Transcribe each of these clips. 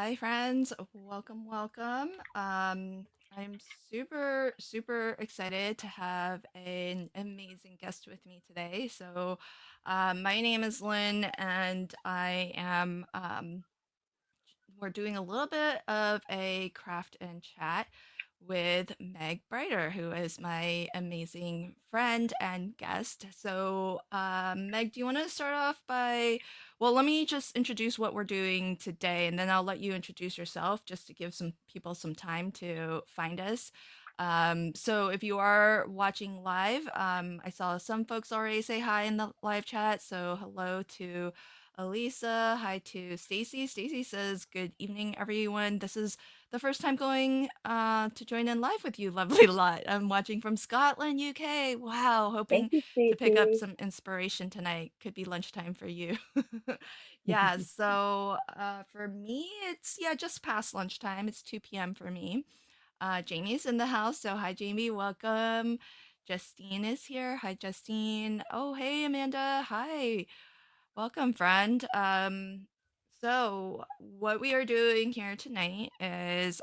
Hi, friends. Welcome, welcome. I'm super excited to have an amazing guest with me today. My name is Lynn, and we're doing a little bit of a craft and chat with Meg Breiter, who is my amazing friend and guest. Meg, do you want to start off by, well, let me just introduce what we're doing today, and then I'll let you introduce yourself just to give some people some time to find us. So if you are watching live, I saw some folks already say hi in the live chat. So hello to Elisa. Hi to Stacy. Stacy says, "Good evening, everyone. This is the first time going to join in live with you, lovely lot. I'm watching from Scotland, UK. Wow, Thank hoping you, to pick up Stacey. some inspiration tonight. Could be lunchtime for you." Yeah, for me, it's yeah, just past lunchtime. It's 2 p.m. for me. Jamie's in the house, so hi, Jamie. Welcome. Justine is here. Hi, Justine. Oh, hey, Amanda. Hi. Welcome, friend. What we are doing here tonight is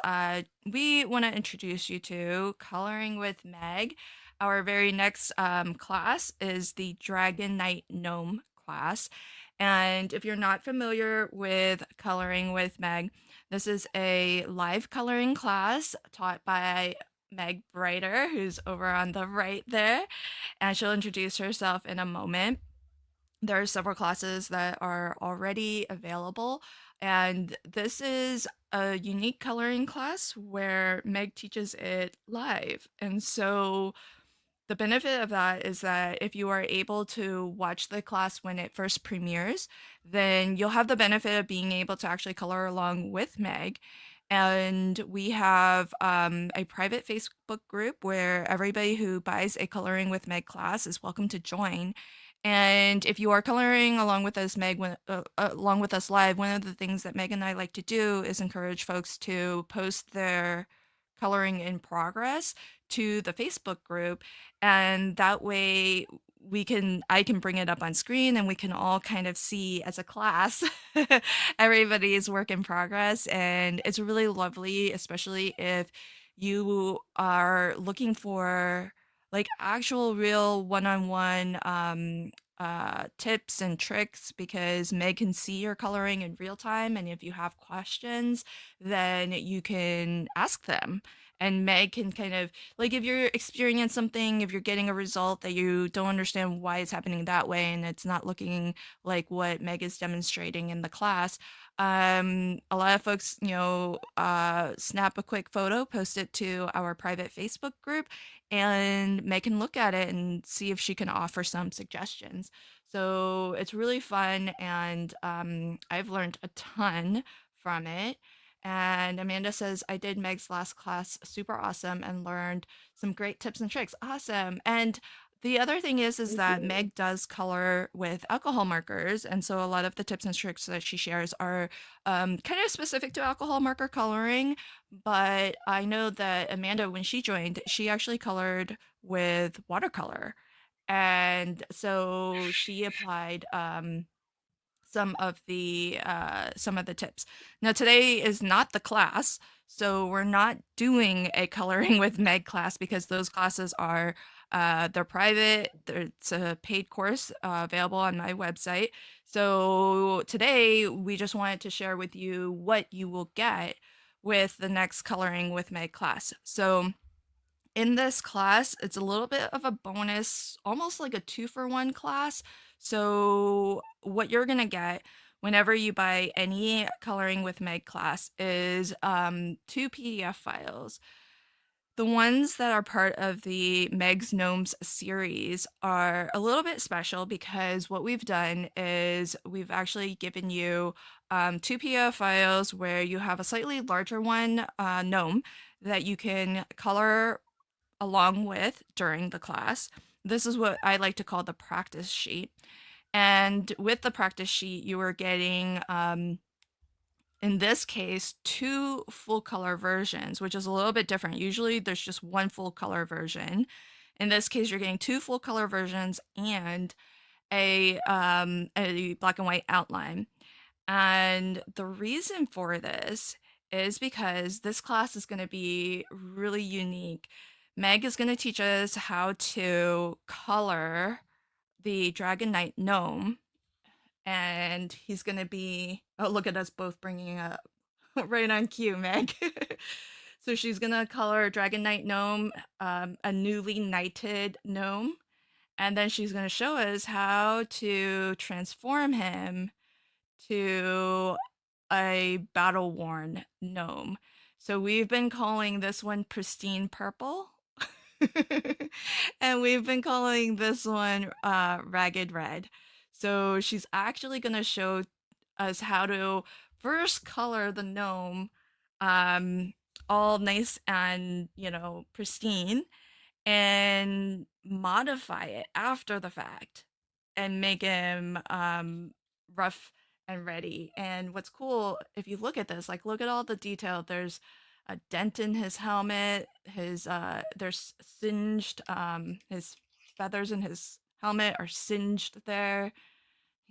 we want to introduce you to Coloring with Meg. Our very next class is the Dragon Knight Gnome class. And if you're not familiar with Coloring with Meg, this is a live coloring class taught by Meg Breiter, who's over on the right there, and she'll introduce herself in a moment. There are several classes that are already available, and this is a unique coloring class where Meg teaches it live. And so the benefit of that is that if you are able to watch the class when it first premieres, then you'll have the benefit of being able to actually color along with Meg. And we have a private Facebook group where everybody who buys a Coloring with Meg class is welcome to join. And if you are coloring along with us, along with us live, one of the things that Meg and I like to do is encourage folks to post their coloring in progress to the Facebook group, and that way I can bring it up on screen and we can all kind of see as a class everybody's work in progress, and it's really lovely, especially if you are looking for like actual real one-on-one tips and tricks, because Meg can see your coloring in real time, and if you have questions then you can ask them, and Meg can kind of like, if you're experiencing something, if you're getting a result that you don't understand why it's happening that way and it's not looking like what Meg is demonstrating in the class, a lot of folks, snap a quick photo, post it to our private Facebook group, and Meg can look at it and see if she can offer some suggestions. So it's really fun, and I've learned a ton from it. And Amanda says, I did Meg's last class, super awesome, and learned some great tips and tricks. Awesome. And the other thing is Thank that you. Meg does color with alcohol markers, and so a lot of the tips and tricks that she shares are kind of specific to alcohol marker coloring. But I know that Amanda, when she joined, she actually colored with watercolor, and so she applied some of the tips. Now today is not the class, so we're not doing a coloring with Meg class because those classes are they're private. It's a paid course available on my website. So today we just wanted to share with you what you will get with the next coloring with Meg class. So in this class, it's a little bit of a bonus, almost like a two for one class. So, what you're going to get whenever you buy any Coloring with Meg class is two PDF files. The ones that are part of the Meg's Gnomes series are a little bit special because what we've done is we've actually given you two PDF files where you have a slightly larger one, gnome, that you can color along with during the class. This is what I like to call the practice sheet. And with the practice sheet, you are getting, in this case, two full color versions, which is a little bit different. Usually there's just one full color version. In this case, you're getting two full color versions and a black and white outline. And the reason for this is because this class is going to be really unique. Meg is going to teach us how to color the Dragon Knight Gnome, and he's going to be, oh, look at us both bringing up right on cue, Meg. So she's going to color Dragon Knight Gnome, a newly knighted gnome, and then she's going to show us how to transform him to a battle worn gnome. So we've been calling this one Pristine Purple. And we've been calling this one Ragged Red. So she's actually going to show us how to first color the gnome um, all nice and, pristine, and modify it after the fact and make him rough and ready. And what's cool, if you look at this, like look at all the detail. There's a dent in his helmet. There's singed. His feathers in his helmet are singed there.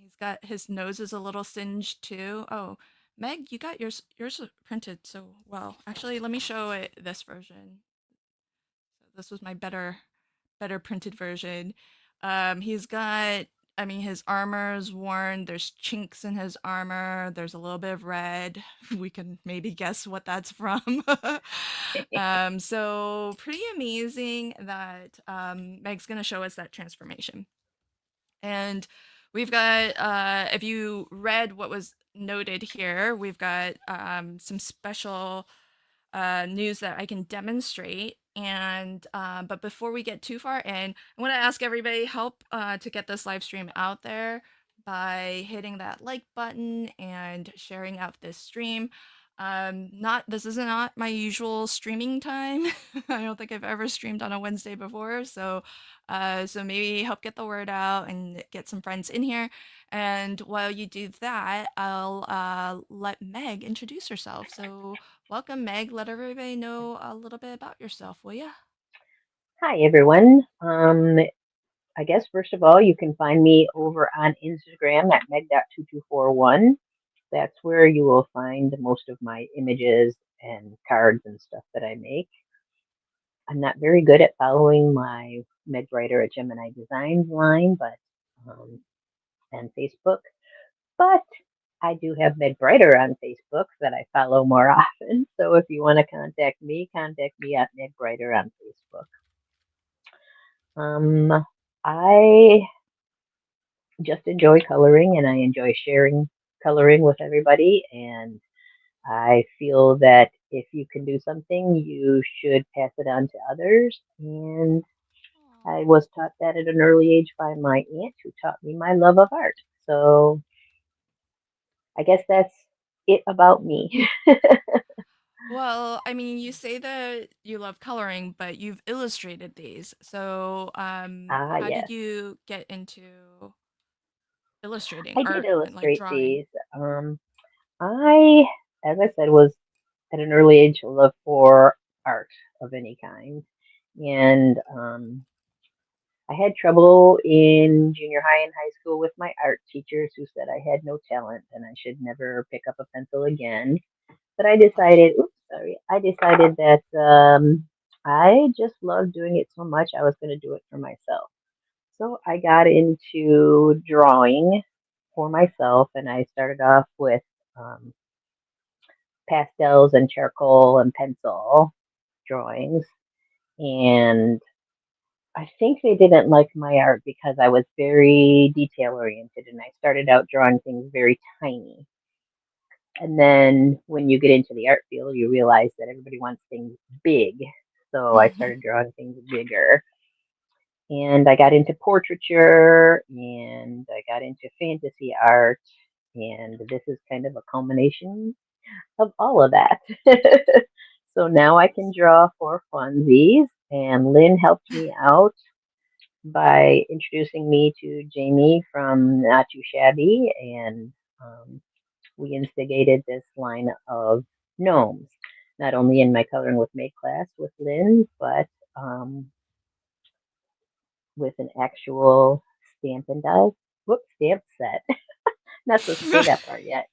He's got his nose is a little singed too. Oh, Meg, you got yours printed so well. Actually, let me show it this version. So this was my better printed version. He's got, I mean, his armor is worn. There's chinks in his armor. There's a little bit of red. We can maybe guess what that's from. So pretty amazing that Meg's gonna show us that transformation. And we've got, if you read what was noted here, we've got some special news that I can demonstrate. And but before we get too far in, I want to ask everybody help to get this live stream out there by hitting that like button and sharing out this stream. Not This is not my usual streaming time. I don't think I've ever streamed on a Wednesday before, so maybe help get the word out and get some friends in here. And while you do that, I'll let Meg introduce herself. So welcome, Meg. Let everybody know a little bit about yourself, will ya? Hi, everyone. I guess first of all, you can find me over on Instagram at meg.2241. That's where you will find most of my images and cards and stuff that I make. I'm not very good at following my Meg Breiter at Gemini Designs line, but and Facebook, but I do have Meg Breiter on Facebook that I follow more often. So if you want to contact me at Meg Breiter on Facebook. I just enjoy coloring and I enjoy sharing coloring with everybody. And I feel that if you can do something, you should pass it on to others. And Aw. I was taught that at an early age by my aunt who taught me my love of art. So I guess that's it about me. Well, I mean, you say that you love coloring, but you've illustrated these. So, Ah, how did yes. you get into illustrating I did or like illustrate drawing? these. I, as I said, was at an early age a love for art of any kind. And I had trouble in junior high and high school with my art teachers who said I had no talent and I should never pick up a pencil again. But I decided that I just loved doing it so much I was going to do it for myself. So I got into drawing for myself and I started off with um, pastels and charcoal and pencil drawings. And I think they didn't like my art because I was very detail oriented and I started out drawing things very tiny. And then when you get into the art field, you realize that everybody wants things big. So I started drawing things bigger. And I got into portraiture and I got into fantasy art. And this is kind of a culmination of all of that. So now I can draw for funsies. And Lynn helped me out by introducing me to Jamie from Not Too Shabby, and we instigated this line of gnomes, not only in my Coloring with May class with Lynn, but um, with an actual stamp and die, stamp set Not supposed to say that part yet.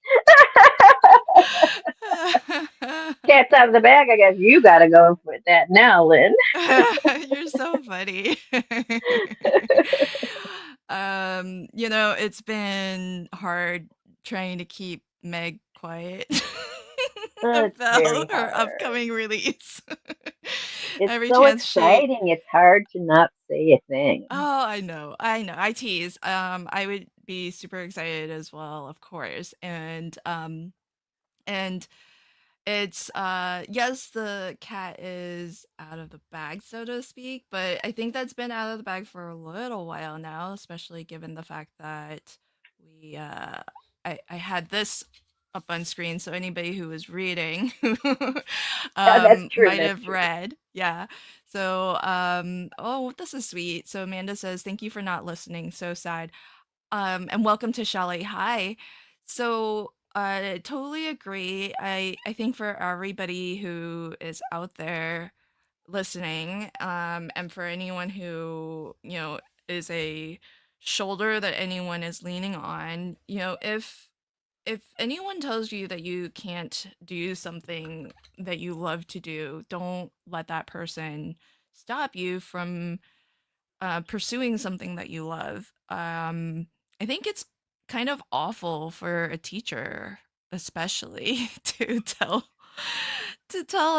Cat's out of the bag. I guess you got to go with that now, Lynn. You're so funny. It's been hard trying to keep Meg quiet It's very about her hard. upcoming release. It's Every so chance she exciting. It's hard to not say a thing. Oh, I know. I know. I tease. I would be super excited as well, of course. And it's yes, the cat is out of the bag, so to speak, but I think that's been out of the bag for a little while now, especially given the fact that we I had this up on screen, so anybody who was reading That's true. might That's have true. read. Yeah. So oh, this is sweet. So Amanda says, "Thank you for not listening. So sad." And welcome to Chalet High. So, totally agree. I think for everybody who is out there listening, and for anyone who, is a shoulder that anyone is leaning on, if anyone tells you that you can't do something that you love to do, don't let that person stop you from pursuing something that you love. I think it's kind of awful for a teacher, especially to tell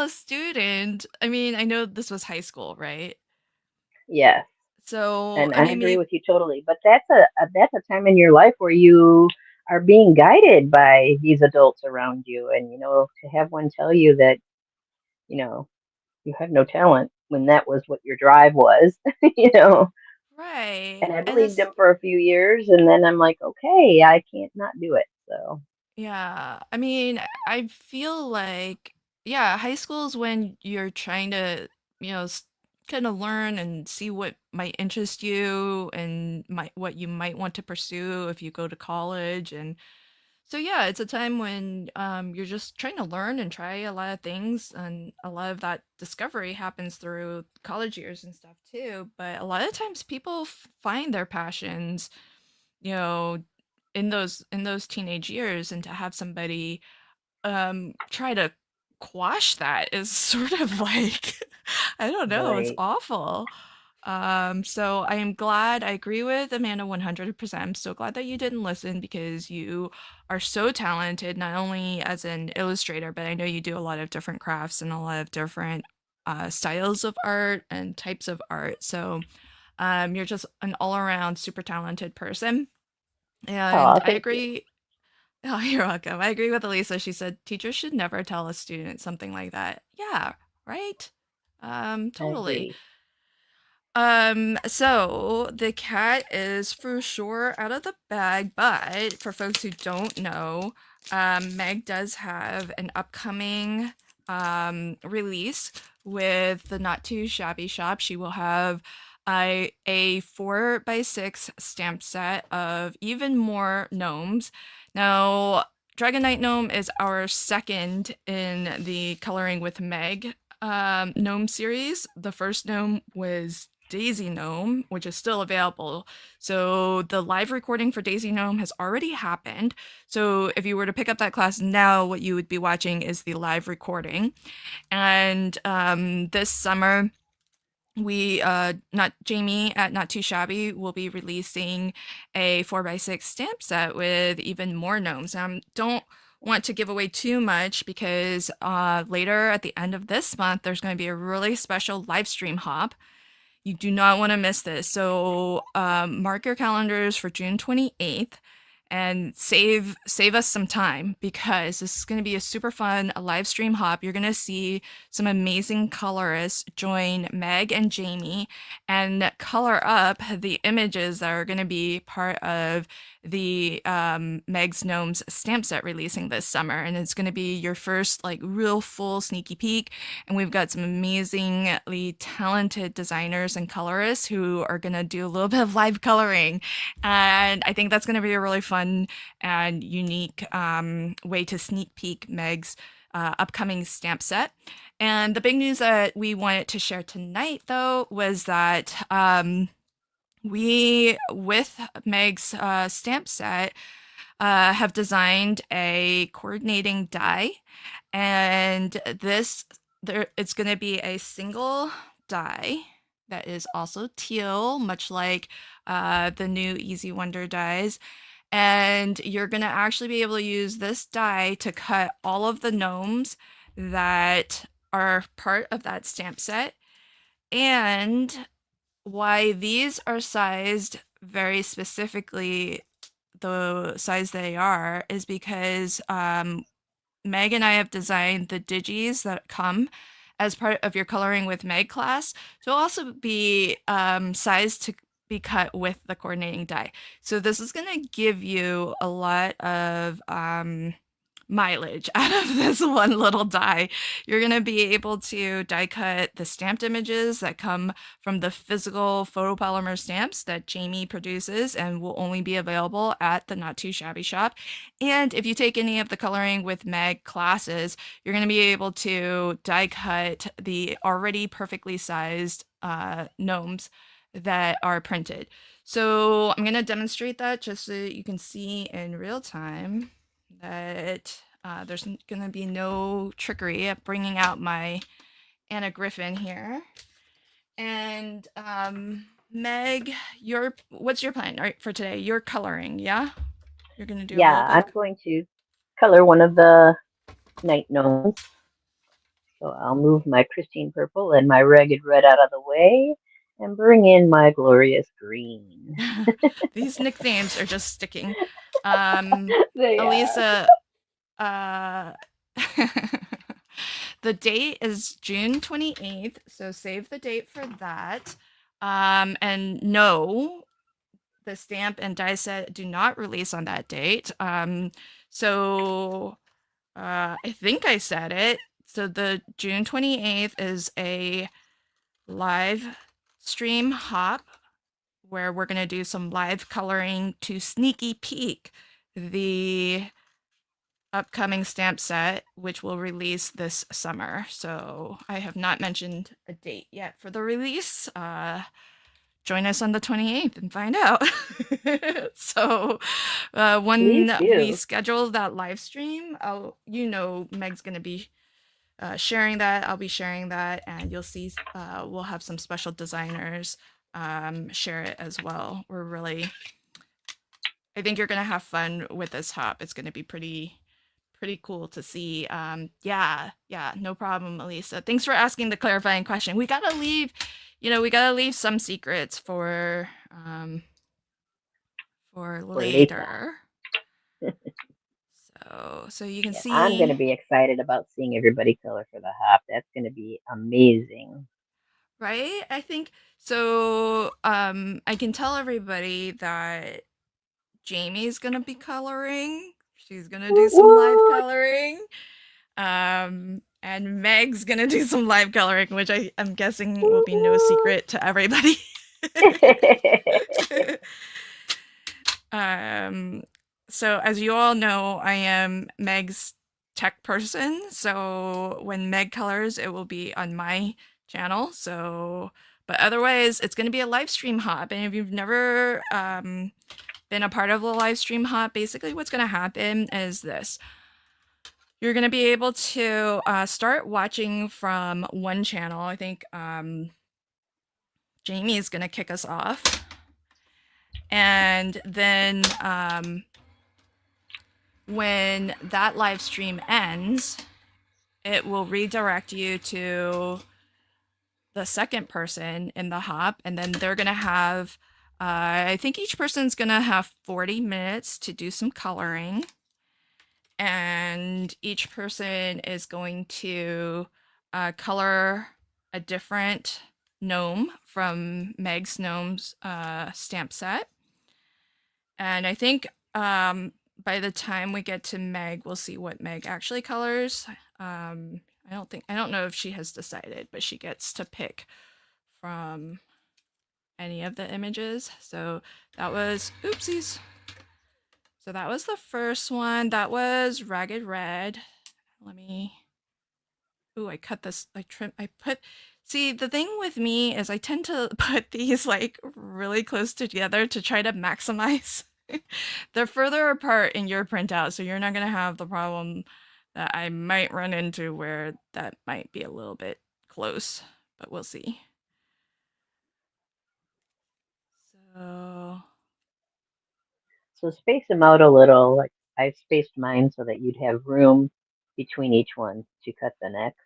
a student. I mean, I know this was high school, right? Yes. So, And I I mean, agree maybe with you totally. But that's a time in your life where you are being guided by these adults around you, and to have one tell you that you know you have no talent when that was what your drive was, you know. right. And I And believed this him for a few years, and then I'm like, okay, I can't not do it. So Yeah, I mean, I feel like, yeah, high school is when you're trying to, kind of learn and see what might interest you and what you might want to pursue if you go to college. And so, yeah, it's a time when you're just trying to learn and try a lot of things, and a lot of that discovery happens through college years and stuff too. But a lot of times, people find their passions, you know, in those teenage years, and to have somebody try to quash that is sort of like I don't know, it's right, awful. So I am glad. I agree with Amanda 100%. I'm so glad that you didn't listen, because you are so talented, not only as an illustrator, but I know you do a lot of different crafts and a lot of different styles of art and types of art. So you're just an all-around super talented person. And oh, I thank you. agree. Oh, you're welcome. I agree with Elisa. She said teachers should never tell a student something like that. Yeah, right? I Totally. agree. So the cat is for sure out of the bag, but for folks who don't know, Meg does have an upcoming release with the Not Too Shabby Shop. She will have a 4x6 stamp set of even more gnomes. Now, Dragon Knight Gnome is our second in the Coloring with Meg gnome series. The first gnome was Daisy Gnome, which is still available. So the live recording for Daisy Gnome has already happened. So if you were to pick up that class now, what you would be watching is the live recording. And this summer, we not Jamie at Not Too Shabby will be releasing a 4x6 stamp set with even more gnomes. Don't want to give away too much, because later at the end of this month there's going to be a really special live stream hop. You do not want to miss this. So mark your calendars for June 28th and save us some time, because this is going to be a super fun live stream hop. You're going to see some amazing colorists join Meg and Jamie and color up the images that are going to be part of the Meg's Gnomes stamp set releasing this summer. And it's going to be your first like real full sneaky peek. And we've got some amazingly talented designers and colorists who are going to do a little bit of live coloring. And I think that's going to be a really fun and unique way to sneak peek Meg's upcoming stamp set. And the big news that we wanted to share tonight, though, was that with Meg's stamp set, have designed a coordinating die, and it's going to be a single die that is also teal, much like the new Easy Wonder dies. And you're going to actually be able to use this die to cut all of the gnomes that are part of that stamp set. And why these are sized very specifically the size they are is because Meg and I have designed the digis that come as part of your Coloring with Meg class to also be sized to be cut with the coordinating die. So this is going to give you a lot of mileage out of this one little die. You're going to be able to die cut the stamped images that come from the physical photopolymer stamps that Jamie produces and will only be available at the Not Too Shabby shop. And if you take any of the Coloring with Meg classes, you're going to be able to die cut the already perfectly sized gnomes that are printed. So I'm going to demonstrate that just so you can see in real time that there's going to be no trickery at bringing out my Anna Griffin here. And Meg, what's your plan for today? You're coloring, yeah? You're going to do a Yeah, rule I'm book? going to color one of the night gnomes. So I'll move my Christine purple and my ragged red out of the way and bring in my glorious green. These nicknames are just sticking. Um, They are. Elisa, uh, the date is June 28th, so save the date for that. And no, the stamp and die set do not release on that date. So I think I said it. So the June 28th is a live stream hop where we're going to do some live coloring to sneaky peek the upcoming stamp set, which will release this summer. So I have not mentioned a date yet for the release. Join us on the 28th and find out. So Please when we do. schedule that live stream, Meg's going to be sharing that. I'll be sharing that, and you'll see we'll have some special designers share it as well. I think you're going to have fun with this hop. It's going to be pretty cool to see. Yeah, no problem, Elisa. Thanks for asking the clarifying question. We gotta leave some secrets for For later. later. So you can Yeah, I'm going to see, be excited about seeing everybody color for the hop. That's going to be amazing. right? I think so. I can tell everybody that Jamie's gonna be coloring. She's gonna do Woot some live woot! coloring. And Meg's gonna do some live coloring, which I'm guessing will Woot be no woot! secret to everybody. um, so as you all know, I am Meg's tech person. So when Meg colors, it will be on my channel. But otherwise, it's going to be a live stream hop. And if you've never been a part of the live stream hop, basically what's going to happen is this. You're going to be able to start watching from one channel. I think Jamie is going to kick us off. And then when that live stream ends, it will redirect you to the second person in the hop. And then they're going to have, I think each person's going to have 40 minutes to do some coloring. And each person is going to color a different gnome from Meg's Gnomes stamp set. And I think by the time we get to Meg, we'll see what Meg actually colors. I don't know if she has decided, but she gets to pick from any of the images. So that was, oopsies. So that was the first one. That was Ragged Red. I cut this, see, the thing with me is I tend to put these like really close together to try to maximize They're further apart in your printout, so you're not gonna have the problem that I might run into where that might be a little bit close, but we'll see. So, So space them out a little. Like I've spaced mine so that you'd have room between each one to cut the next.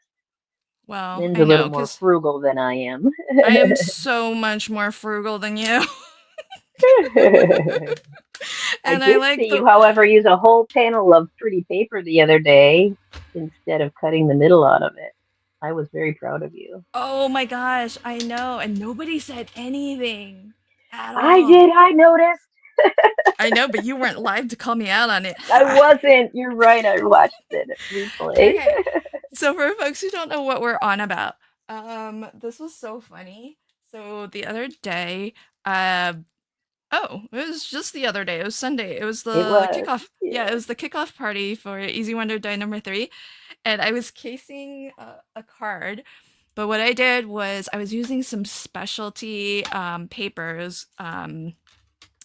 well, Lynn's I a little know, more because frugal than I am. I am so much more frugal than you. I And I did like see the you, however, use a whole panel of pretty paper the other day instead of cutting the middle out of it. I was very proud of you. oh my gosh, I know, and nobody said anything at I all. did. I noticed. I know, but you weren't live to call me out on it. I wasn't. You're right. I watched the replay. Okay, so for folks who don't know what we're on about, this was so funny. So the other day, uh, oh, it was just the other day. It was Sunday. It was It the was. kickoff. Yeah, it Yeah. was the kickoff party for Easy Wonder Die number 3, and I was casing a card. But what I did was I was using some specialty papers.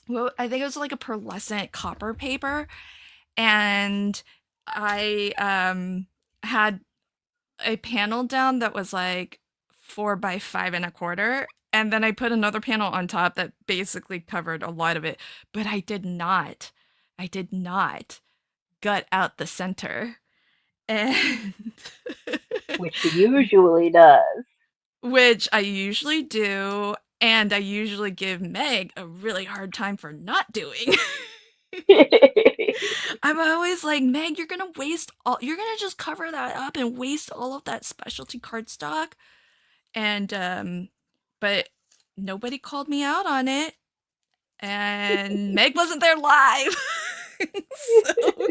Well, I think it was like a pearlescent copper paper, and I had a panel down that was like 4 by 5 1/4, and then I put another panel on top that basically covered a lot of it. But I did not gut out the center, and Which she usually does. which I usually do, and I usually give Meg a really hard time for not doing. I'm always like, Meg, you're gonna just cover that up and waste all of that specialty cardstock. And but nobody called me out on it, and Meg wasn't there live. so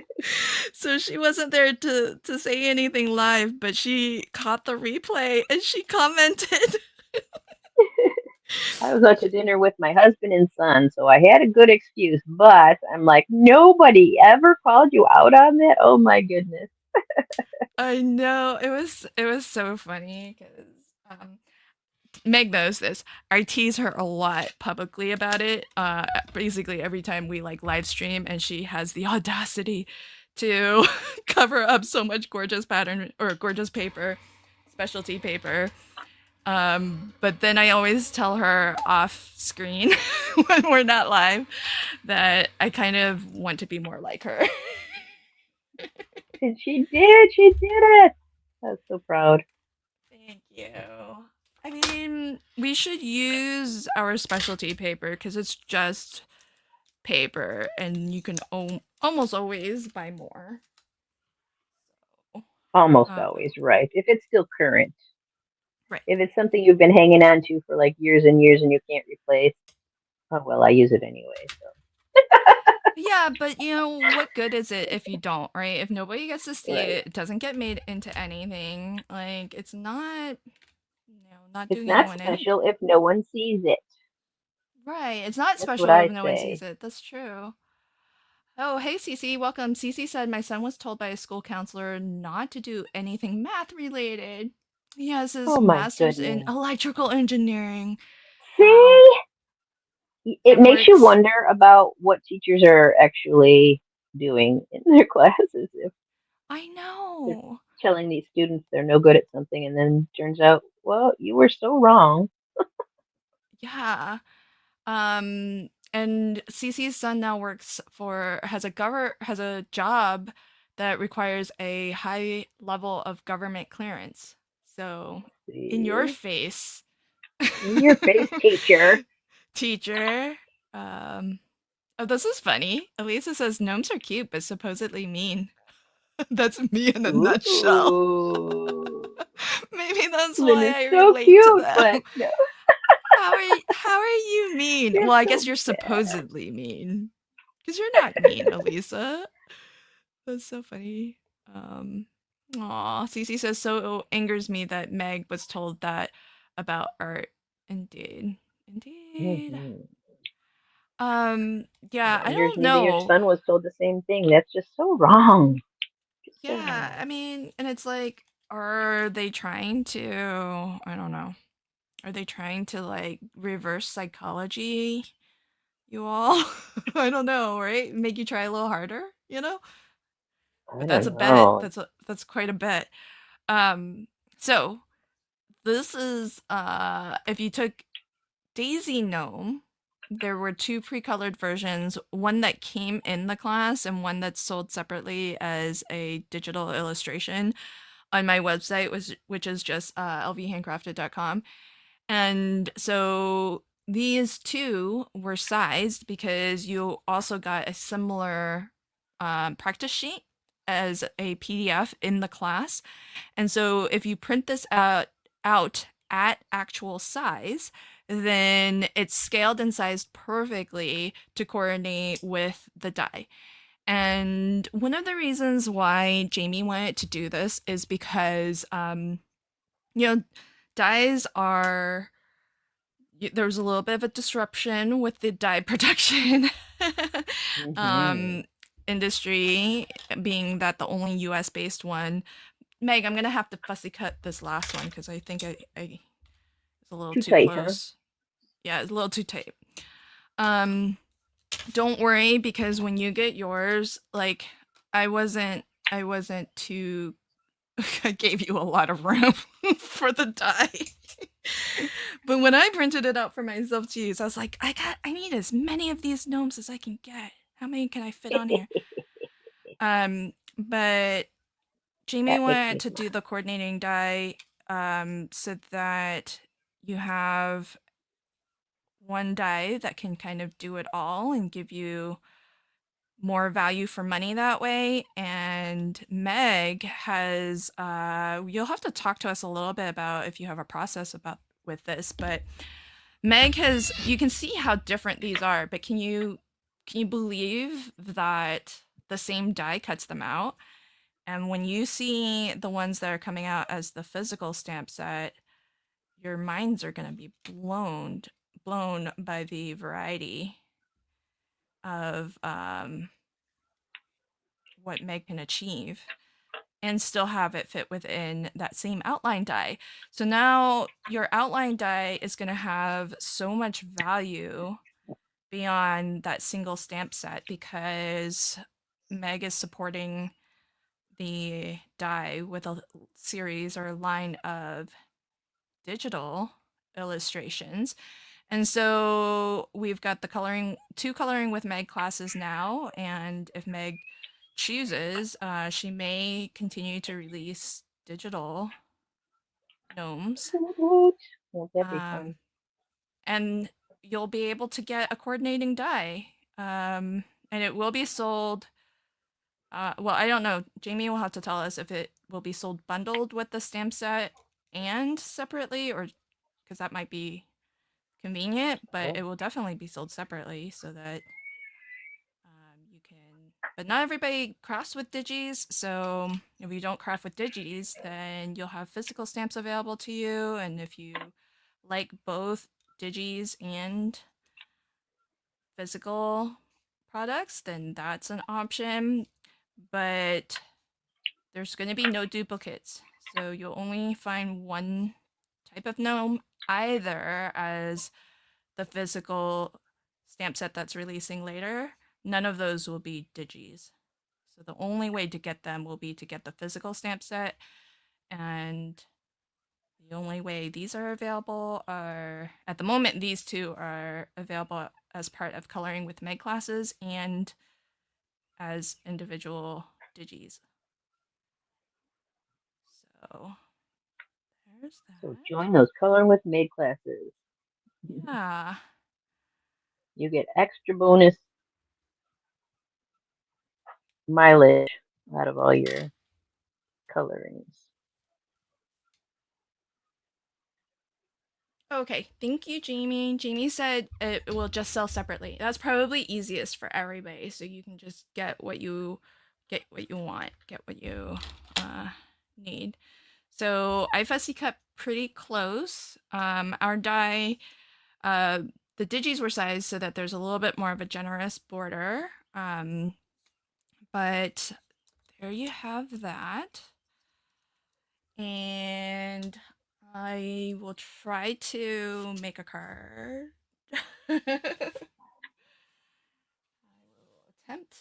so she wasn't there to say anything live, but she caught the replay and she commented. I was out to dinner with my husband and son, so I had a good excuse, but I'm like, nobody ever called you out on that? Oh my goodness. I know, it was so funny because Meg knows this. I tease her a lot publicly about it. Basically every time we like live stream, and she has the audacity to cover up so much gorgeous pattern or gorgeous paper, specialty paper. But then I always tell her off screen when we're not live that I kind of want to be more like her. And she did. She did it. I was so proud. Thank you. I mean, we should use our specialty paper because it's just paper and you can almost always buy more. Almost Uh, always right. If it's still current. right. If it's something you've been hanging on to for like years and years and you can't replace, oh well, I use it anyway. So Yeah, but what good is it if you don't, right? If nobody gets to see right. it, it doesn't get made into anything. Like it's not, not It's doing not anyone any special if no one sees it. right. It's not That's what special if I no one sees say. it. That's true. Oh, hey Cece, welcome. Cece said my son was told by a school counselor not to do anything math related. He has his Oh my master's in goodness. electrical engineering. Um, See? It and makes you works. wonder about what teachers are actually doing in their classes if I they're know. telling these students they're no good at something and then turns out, well, you were so wrong. Yeah. And Cece's son now works for has a job that requires a high level of government clearance. So, in your See? face, In your face, teacher. teacher. Um, oh, this is funny. Elisa says gnomes are cute, but supposedly mean. That's me in a nutshell. Ooh. Maybe that's Lynn why is I so relate to cute, them. but no, How are you mean? you're Well, I guess so you're bad. supposedly mean. Because you're not mean, Elisa. That's so funny. Um, Aw, Cece says so angers me that Meg was told that about art. Indeed, indeed. Hmm. Yeah, It I angers don't me that your know. son was told the same thing. That's just so wrong. Just so Yeah, wrong. I mean, and it's like, are they trying to? I don't know. Are they trying to like reverse psychology? you all. I don't know, right? Make you try a little harder, you know? I But that's a don't bet. know. That's quite a bet. Um, so this is if you took Daisy Gnome, there were two pre-colored versions, one that came in the class and one that's sold separately as a digital illustration on my website, which is just lvhandcrafted.com. And so these two were sized because you also got a similar practice sheet as a PDF in the class. And so if you print this out at actual size, then it's scaled and sized perfectly to coordinate with the die. And one of the reasons why Jamie wanted to do this is because, you know, dies are there's a little bit of a disruption with the dye production Hmm. um, industry, being that the only US based one. Meg, I'm gonna have to fussy cut this last one because I think I it's a little Too too tight, huh? close. Yeah, it's a little too tight. Um, don't worry because when you get yours, like I wasn't I wasn't too I gave you a lot of room for the dye. But when I printed it out for myself to use, I was like, I need as many of these gnomes as I can get. How many can I fit on here? But Jamie That makes wanted me to do smile. the coordinating die so that you have one die that can kind of do it all and give you more value for money that way. And Meg has, you'll have to talk to us a little bit about if you have a process about with this, but Meg has, you can see how different these are, but can you believe that the same die cuts them out? And when you see the ones that are coming out as the physical stamp set, your minds are going to be blown by the variety of what Meg can achieve and still have it fit within that same outline die. So now your outline die is going to have so much value beyond that single stamp set because Meg is supporting the die with a series or a line of digital illustrations. And so we've got the two coloring with Meg classes now. And if Meg chooses, she may continue to release digital gnomes. Woot. Won't that be fun? Um, and you'll be able to get a coordinating die. And it will be sold. Well, I don't know. Jamie will have to tell us if it will be sold bundled with the stamp set and separately, or because that might be convenient, but Oh, it will definitely be sold separately so that you can. But not everybody crafts with digis, so if you don't craft with digis, then you'll have physical stamps available to you. And if you like both digis and physical products, then that's an option. But there's going to be no duplicates, so you'll only find one type of gnome, either as the physical stamp set that's releasing later. None of those will be digis. So the only way to get them will be to get the physical stamp set, and the only way these are available are at the moment these two are available as part of coloring with Meg classes and as individual digis. So there's so that. join those coloring with maid classes. Yeah. You get extra bonus mileage out of all your colorings. Okay, thank you, Jamie. Jamie said it will just sell separately. That's probably easiest for everybody, so you can just get what you want, get what you uh, need. So I fussy cut pretty close. Our die, uh, the digis were sized so that there's a little bit more of a generous border. But there you have that. And I will try to make a card. attempt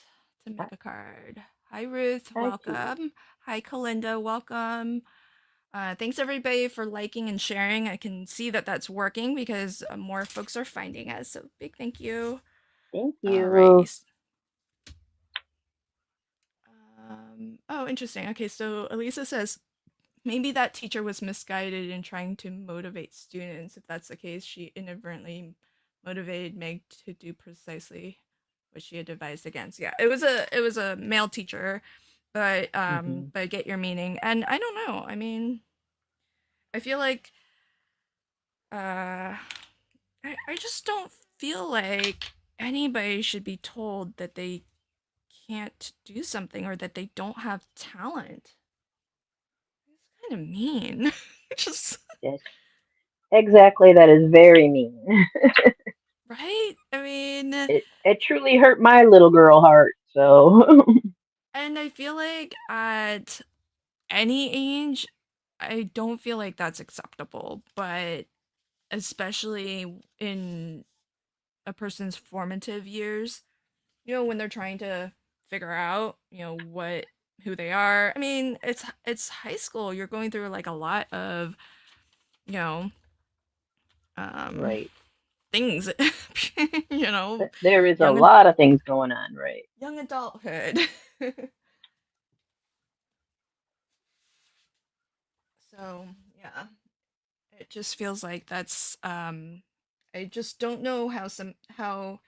to I, make a card. Hi, Ruth. I see. Welcome. Hi, Kalinda. Welcome. Thanks everybody for liking and sharing. I can see that that's working because more folks are finding us. So big thank you. Thank you. Alrighty. Oh, interesting. Okay, so Elisa says maybe that teacher was misguided in trying to motivate students. If that's the case, she inadvertently motivated Meg to do precisely what she had advised against. Yeah, it was a male teacher, Hmm. but I get your meaning. And I don't know. I mean, I feel like uh I just don't feel like anybody should be told that they can't do something or that they don't have talent. It's kind of mean. Just Yes, exactly. That is very mean. right? I mean, It truly hurt my little girl heart. So, and I feel like at any age, I don't feel like that's acceptable, but especially in a person's formative years, when they're trying to figure out, what who they are. I mean, it's high school. You're going through like a lot of, you know, um right. things, There is a young lot of things going on, right? young adulthood. So, yeah. It just feels like that's I just don't know how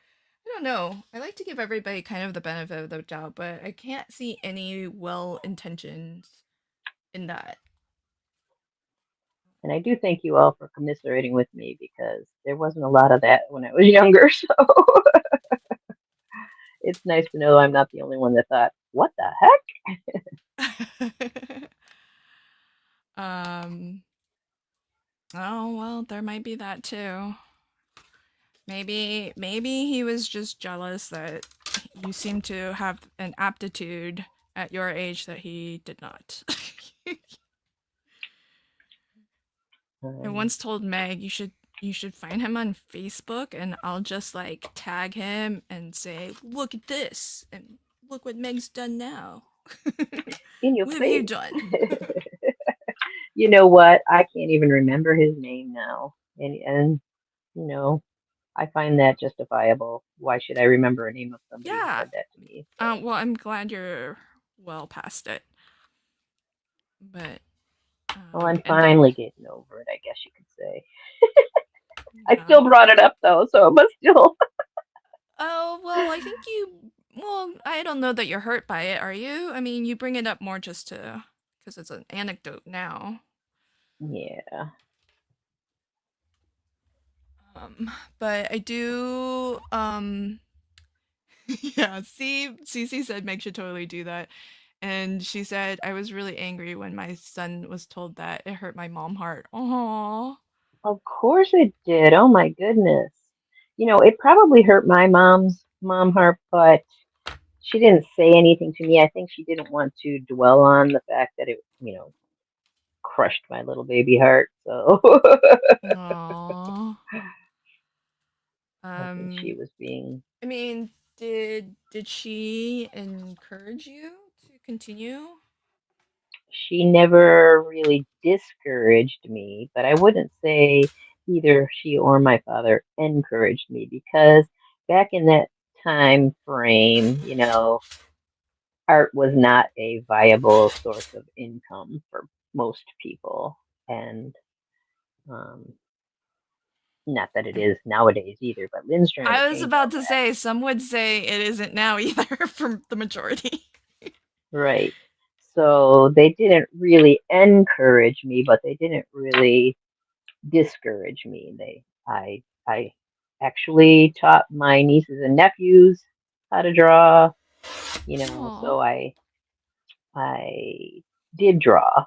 I don't know. I like to give everybody kind of the benefit of the doubt, but I can't see any well intentions in that. And I do thank you all for commiserating with me because there wasn't a lot of that when I was younger. So it's nice to know I'm not the only one that thought, what the heck? um oh well, there might be that too. Maybe he was just jealous that you seem to have an aptitude at your age that he did not. I Um, once told Meg you should find him on Facebook and I'll just like tag him and say, "Look at this and look what Meg's done now." in your What have you face. done? You know what? I can't even remember his name now. And you know, I find that justifiable. Why should I remember a name of somebody who Yeah. said that to me? So, Well, I'm glad you're well past it. But well, I'm and that finally getting over it, I guess you could say. I yeah. still brought it up though, so it must still. Oh, well, I think well, I don't know that you're hurt by it, are you? I mean, you bring it up more just to because it's an anecdote now. Yeah. But I do yeah, see, Cece said Meg should totally do that. And she said I was really angry when my son was told that. It hurt my mom heart. Oh. Of course it did. Oh my goodness. It probably hurt my mom's mom heart, but she didn't say anything to me. I think she didn't want to dwell on the fact that it crushed my little baby heart. So Aw. I think she Um was being, I mean, did she encourage you to continue? she never really discouraged me, but I wouldn't say either she or my father encouraged me because back in that time frame, art was not a viable source of income for most people. And um, not that it is nowadays either, but Lynn's trying to I was change all about to say some would say it isn't now either for the majority. that. Right. So they didn't really encourage me, but they didn't really discourage me. I actually taught my nieces and nephews how to draw, Aw. so I did draw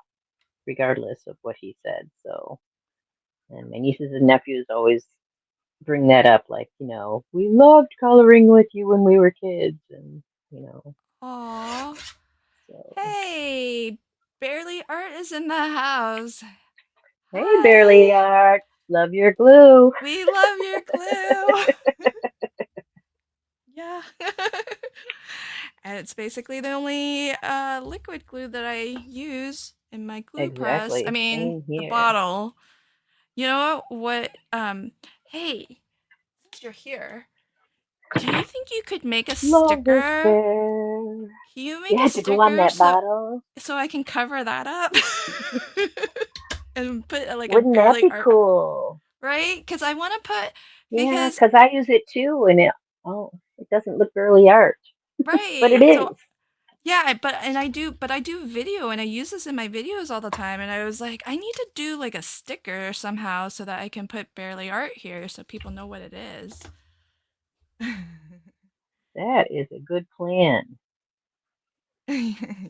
regardless of what he said. So, and my nieces and nephews always bring that up, like, we loved coloring with you when we were kids, and you know, Aw. so Hey, Barely Art is in the house. hey, Barely Hi. Art, love your glue. We love your glue. Yeah. And it's basically the only liquid glue that I use in my glue press. I Exactly. mean, Same the here. bottle. You know what? Hey, since you're here, do you think you could make a Love is sticker? fair. Can you You make a had to go on sticker that so bottle. I can cover that up and put like a Wouldn't that barely be art, cool? right? Because I want to put Yeah, because 'cause I use it too, and it doesn't look girly art, but it right. So is. yeah, but I do video and I use this in my videos all the time. And I was like, I need to do like a sticker somehow so that I can put barely art here so people know what it is. That is a good plan.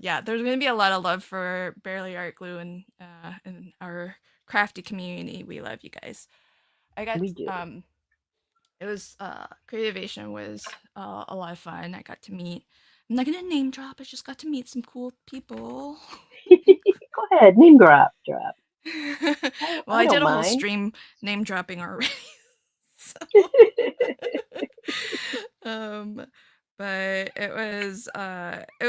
Yeah, there's gonna be a lot of love for barely art glue in our crafty community. We love you guys. I got We do. it was creativation was a lot of fun. I got to meet. I'm not gonna name drop. I just got to meet some cool people. Go ahead, name drop, drop. Well, I I don't did a whole mind. stream name dropping already. So, um, but it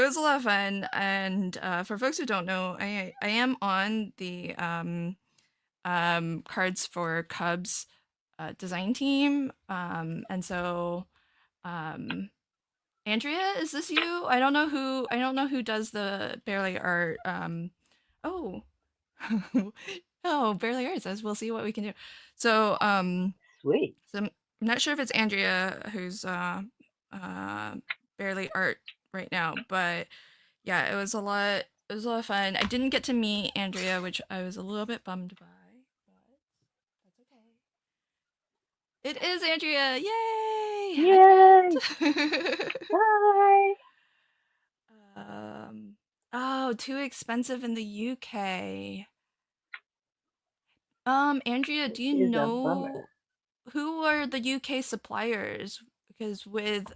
was a lot of fun. And for folks who don't know, I am on the cards for Cubs design team. And so um Andrea, is this you? I don't know who does the barely art. Oh. Oh, barely art says we'll see what we can do. So Sweet. I'm not sure if it's Andrea who's uh barely art right now, but yeah, it was a lot of fun. I didn't get to meet Andrea, which I was a little bit bummed by, but that's okay. It is Andrea. Yay! Hi Yay! friend. Hi. um oh, too expensive in the UK. Andrea, Which do you is a bummer. know who are the UK suppliers? Because with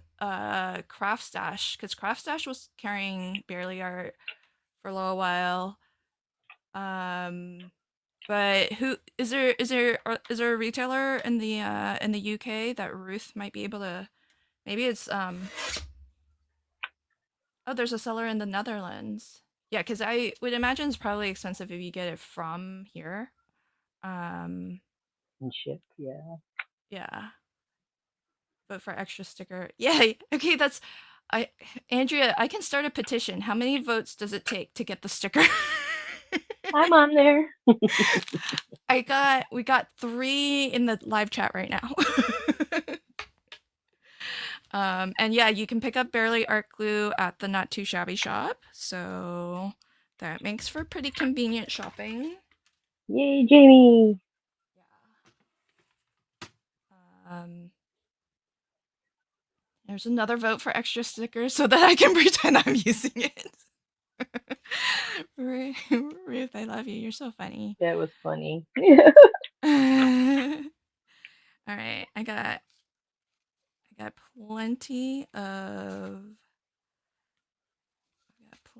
Craft Stash, because Craft Stash was carrying Barely Art for a little while. Um, but who is there a retailer in the UK that Ruth might be able to? Maybe it's oh, there's a seller in the Netherlands. Yeah, because I would imagine it's probably expensive if you get it from here. Um, And ship, yeah. yeah. Vote for extra sticker. Yay! Okay, that's I Andrea, I can start a petition. How many votes does it take to get the sticker? I'm on there. We got 3 in the live chat right now. And yeah, you can pick up Barely Art Glue at the Not Too Shabby shop. So that makes for pretty convenient shopping. Yay, Jamie. Yeah. There's another vote for extra stickers so that I can pretend I'm using it. Ruth, I love you. You're so funny. That was funny. All right, I got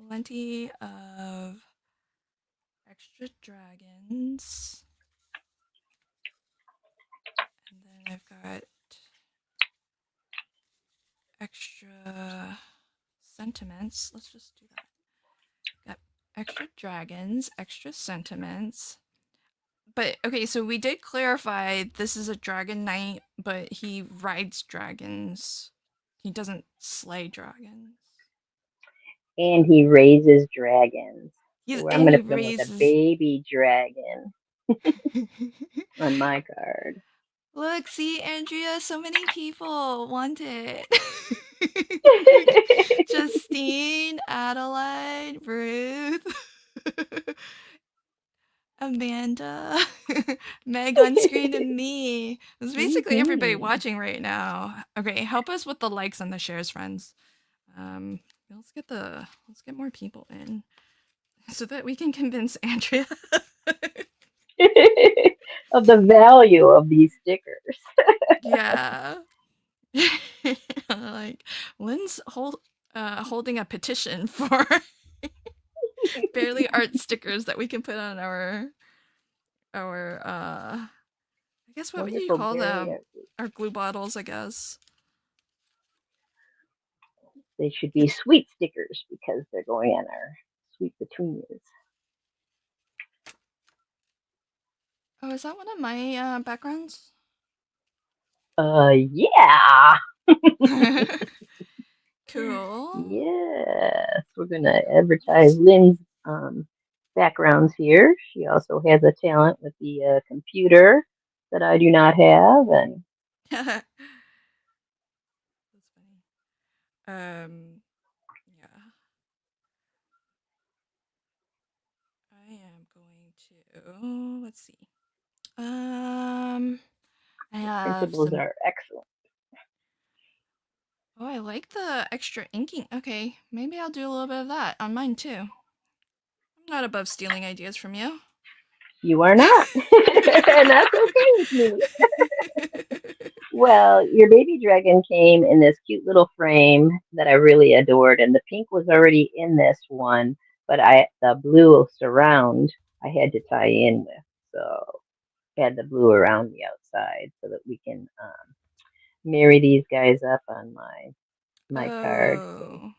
plenty of extra dragons, and then I've got extra sentiments. Let's just do that. Got extra dragons, extra sentiments. But okay, so we did clarify this is a dragon knight, but he rides dragons. He doesn't slay dragons. And he raises dragons. He's So I'm and going he to put him with a raises. baby dragon on my card. Look, see, Andrea, so many people want it. Justine, Adeline, Ruth, Amanda, Meg on screen, and me. It's basically everybody Mhm. watching right now. Okay, help us with the likes and the shares, friends. Um, let's get more people in so that we can convince Andrea. Of the value of these stickers. Yeah. Like Lynn's holding a petition for barely art stickers that we can put on our I guess what would you Wonderful call barrier. them? Our glue bottles, I guess. They should be sweet stickers because they're going on our sweet petunias. Oh, is that one of my backgrounds? Yeah. Cool. Yes, we're gonna advertise Lynn's backgrounds here. She also has a talent with the computer that I do not have, and That's funny. Yeah, I am going to. Let's see. Um, I the have principles some. are excellent. Oh, I like the extra inking. Okay, maybe I'll do a little bit of that on mine too. I'm not above stealing ideas from you. You are not, and that's okay with me. Well, your baby dragon came in this cute little frame that I really adored, and the pink was already in this one, but I the blue surround I had to tie in with, so I had the blue around the outside so that we can marry these guys up on my card. So Oh.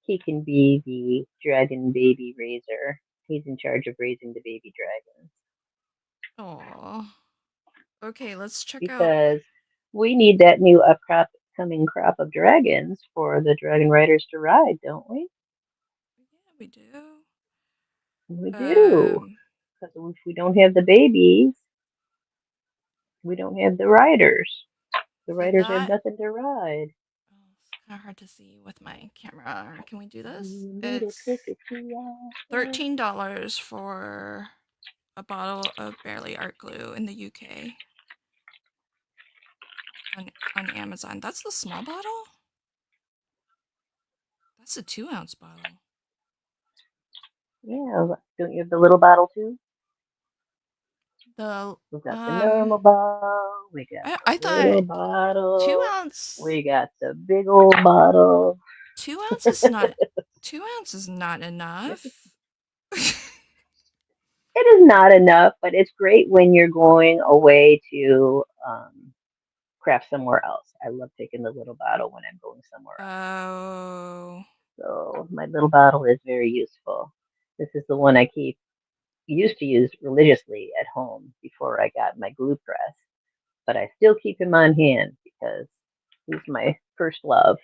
he can be the dragon baby raiser. He's in charge of raising the baby dragons Oh. Okay, let's check out. because we need that new upcoming crop of dragons for the dragon riders to ride, don't we? Yeah, we do. We do. Um, Because if we don't have the babies, we don't have the riders. The so riders have that. nothing to ride. Oh, it's kind of hard to see with my camera. Can we do this? You need a It's ticket to ride. $13 for a bottle of Barely Art Glue in the UK on Amazon. That's the small bottle. That's a 2-ounce bottle. Yeah, don't you have the little bottle too? The We got the um, normal bottle. We got I the little thought two bottle. ounce We got the big old bottle. 2 ounce is not 2 ounce is not Yes, enough. it is not enough, but it's great when you're going away to craft somewhere else. I love taking the little bottle when I'm going somewhere else. Oh, So my little bottle is very useful. This is the one I keep used to use religiously at home before I got my glue press, but I still keep him on hand because he's my first love.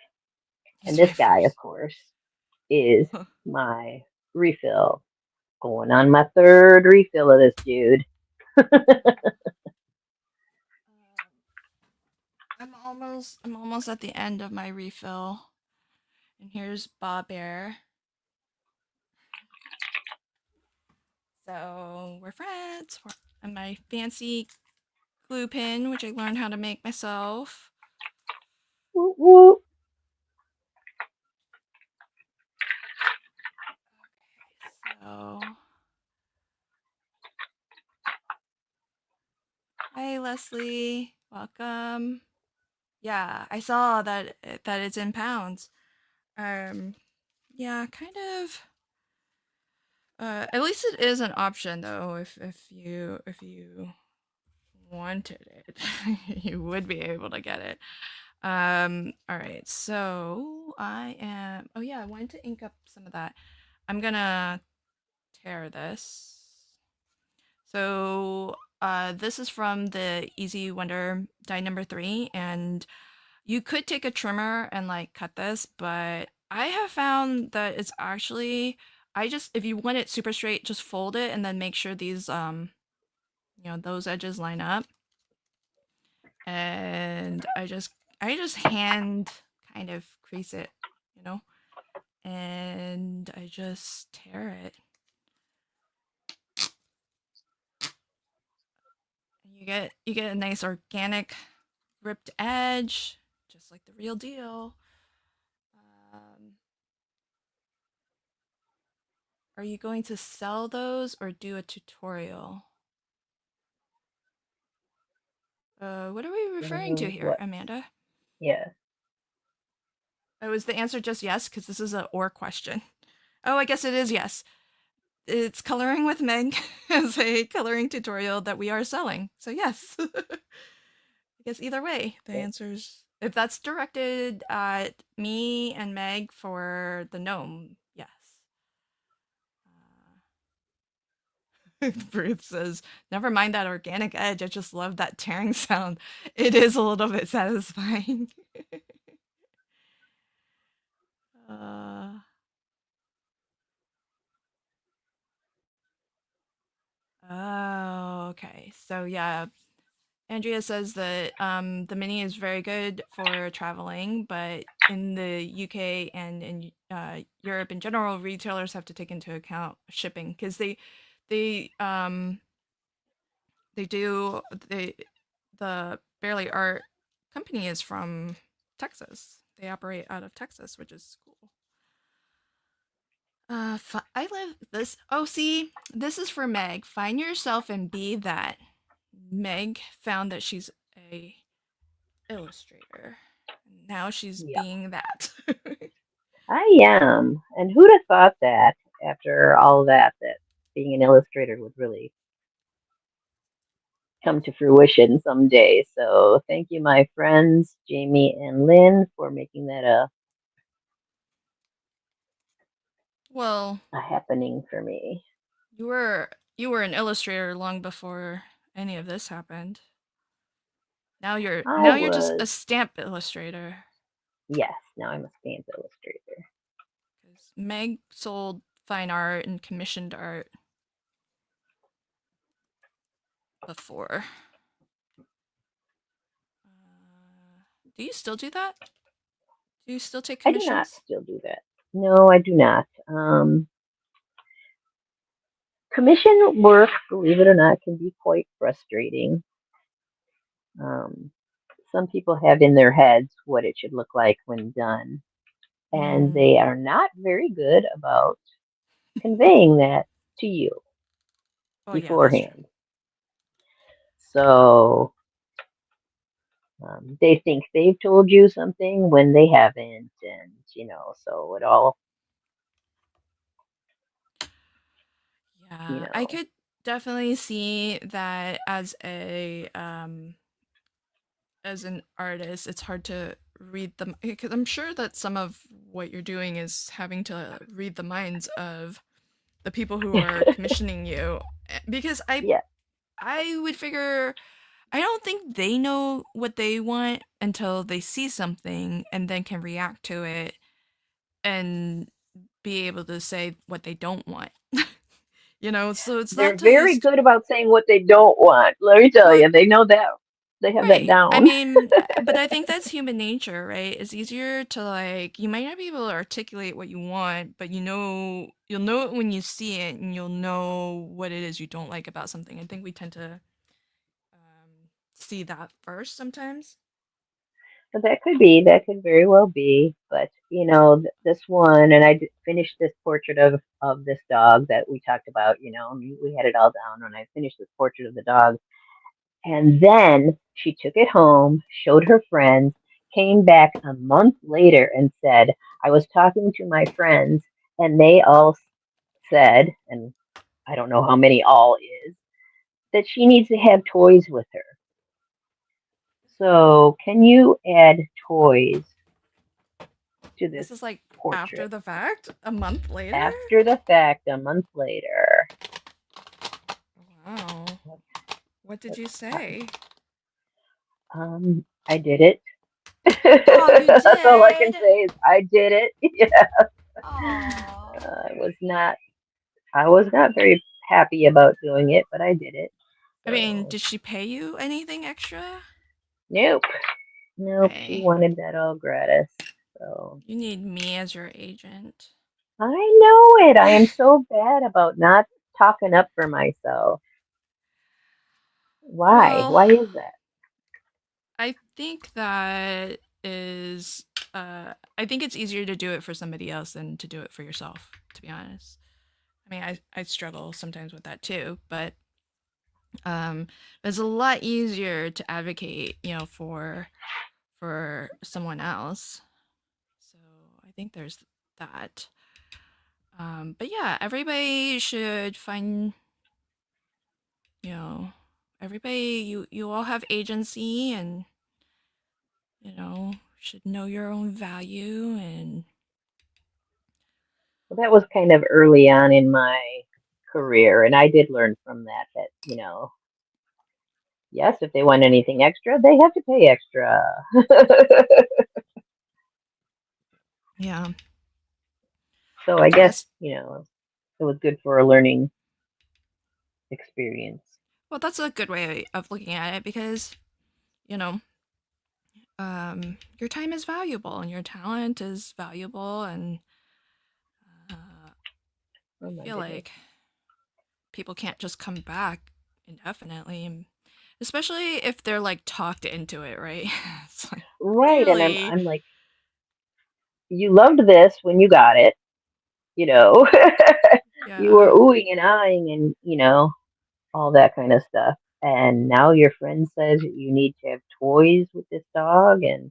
And he's my this guy, of first. course, is my refill. Going on my third refill of this dude. I'm almost at the end of my refill. And here's Bob Bear. So we're friends. And my fancy glue pin, which I learned how to make myself. Woo woo. Okay, so hi Leslie, welcome. Yeah, I saw that it's in pounds. Um, yeah, kind of. At least it is an option though. If you wanted it, you would be able to get it. All right. So I am. Oh yeah, I wanted to ink up some of that. I'm gonna tear this. So this is from the Easy Wonder die number 3, and you could take a trimmer and like cut this, but I have found that it's actually I just if you want it super straight, just fold it and then make sure these those edges line up. And I just hand kind of crease it, you know, and I just tear it. And you get a nice organic ripped edge, just like the real deal. Um, are you going to sell those or do a tutorial? What are we referring to here, What? Amanda? Yeah. Oh, is the answer just yes? Because this is a or question. Oh, I guess it is yes. It's Coloring with Meg as a coloring tutorial that we are selling. So yes. I guess either way, the Okay. answer's If that's directed at me and Meg for the gnome, yes. Bruce says, "Never mind that organic edge. I just love that tearing sound. It is a little bit satisfying." uh, oh, okay. So yeah, Andrea says that the mini is very good for traveling, but in the UK and in Europe in general, retailers have to take into account shipping because they they do they the Barely Art company is from Texas. They operate out of Texas, which is cool. I live this. Oh, see, this is for Meg. Find yourself and be that. Meg found that she's a illustrator. Now she's Yeah, being that. I am. And who'd have thought that after all that, that being an illustrator would really come to fruition someday. So thank you, my friends, Jamie and Lynn, for making that Well, a happening for me. you were you were an illustrator long before any of this happened. I Now you're just a was, stamp illustrator. yes, now I'm a stamp illustrator. Because Meg sold fine art and commissioned art before. Do you still do that? Do you still take I do not commissions? still do that. No, I do not. Commission work, believe it or not, can be quite frustrating. Um, some people have in their heads what it should look like when done, and Mm. they are not very good about conveying that to you Oh yeah, that's true. beforehand. So they think they've told you something when they haven't, and so it all, you Yeah, I know, could definitely see that as an artist, it's hard to read them because I'm sure that some of what you're doing is having to read the minds of the people who are commissioning you. Because yeah, I would figure I don't think they know what they want until they see something and then can react to it and be able to say what they don't want. So it's not they're till you very good about saying what they don't want. Let me tell well, you, they know that. They have that right. I down. mean, but I think that's human nature, right? It's easier to like you might not be able to articulate what you want, but you'll know it when you see it and you'll know what it is you don't like about something. I think we tend to see that first sometimes. But that could very well be. But this one, and finished this portrait of this dog that we talked about. We had it all down, and I finished this portrait of the dog. And then she took it home, showed her friends, came back a month later and said, I was talking to my friends, and they all said, and I don't know how many all is, that she needs to have toys with her. So, can you add toys to this This is like after portrait? the fact, a month later. After the fact, a month later. Wow. What did Let's, you say? I did it. Oh, you That's all I can did. say is I did it. Yeah, Oh. I was not. I was not very happy about doing it, but I did it. I mean, So did she pay you anything extra? nope, nope. She Hey, wanted that all gratis. So you need me as your agent. I know it. I am so bad about not talking up for myself. Why? Well, Why is that? I think that is I think it's easier to do it for somebody else than to do it for yourself, to be honest. I mean, I struggle sometimes with that too, but it's a lot easier to advocate, for someone else. So, I think there's that. But yeah, everybody should find, you know, everybody you all have agency and should know your own value and Well, that was kind of early on in my career, and I did learn from that that, yes, if they want anything extra, they have to pay extra. yeah. So I I guess, guess it was good for a learning experience. well that's a good way of looking at it because, you know, your time is valuable and your talent is valuable and Oh I my feel goodness. like people can't just come back indefinitely, especially if they're like talked into it, right? It's like Right, and I'm clearly, I'm like, you loved this when you got it, you know. You were yeah, oohing and eyeing and, all that kind of stuff. And now your friend says you need to have toys with this dog and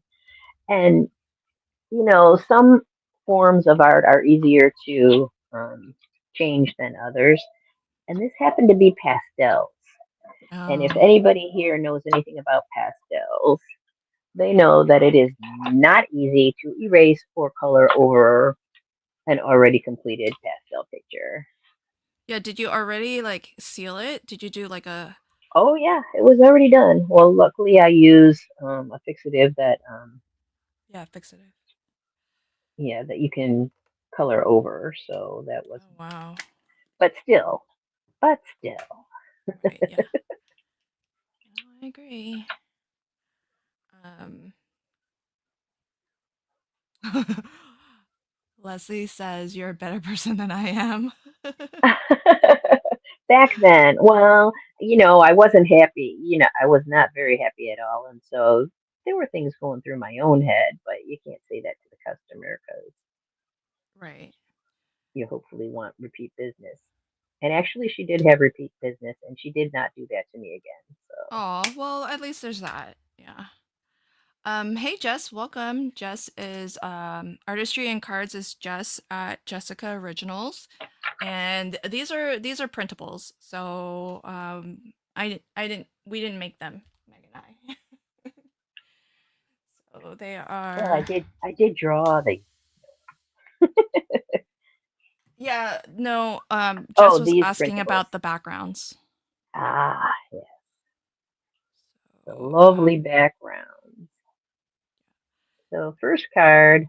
some forms of art are easier to change than others. And this happened to be pastels. And if oh anybody here knows anything about pastels, they know that it is not easy to erase or color over an already completed pastel picture. yeah. Did you already like seal it? Did you do like a Oh yeah, it was already done. Well, luckily I use a fixative that yeah fixative? yeah that you can color over, so that Oh wasn't. wow, But still, but still. right, yeah. No, I agree. Um, Leslie says you're a better person than I am. Back then, well, I wasn't happy. I was not very happy at all, and so there were things going through my own head. But you can't say that to the customer because Right. you hopefully want repeat business. And actually, she did have repeat business, and she did not do that to me again. So. Oh, well, at least there's that. Yeah. Hey Jess, welcome. Jess is Artistry and Cards is Jess at Jessica Originals. And these are printables. So I didn't we didn't make them, Meg and I. So they Well, I are did. I did draw the. yeah, no, Jess Oh, was these asking printables. about the backgrounds. Ah, yeah, the So lovely background. So first card,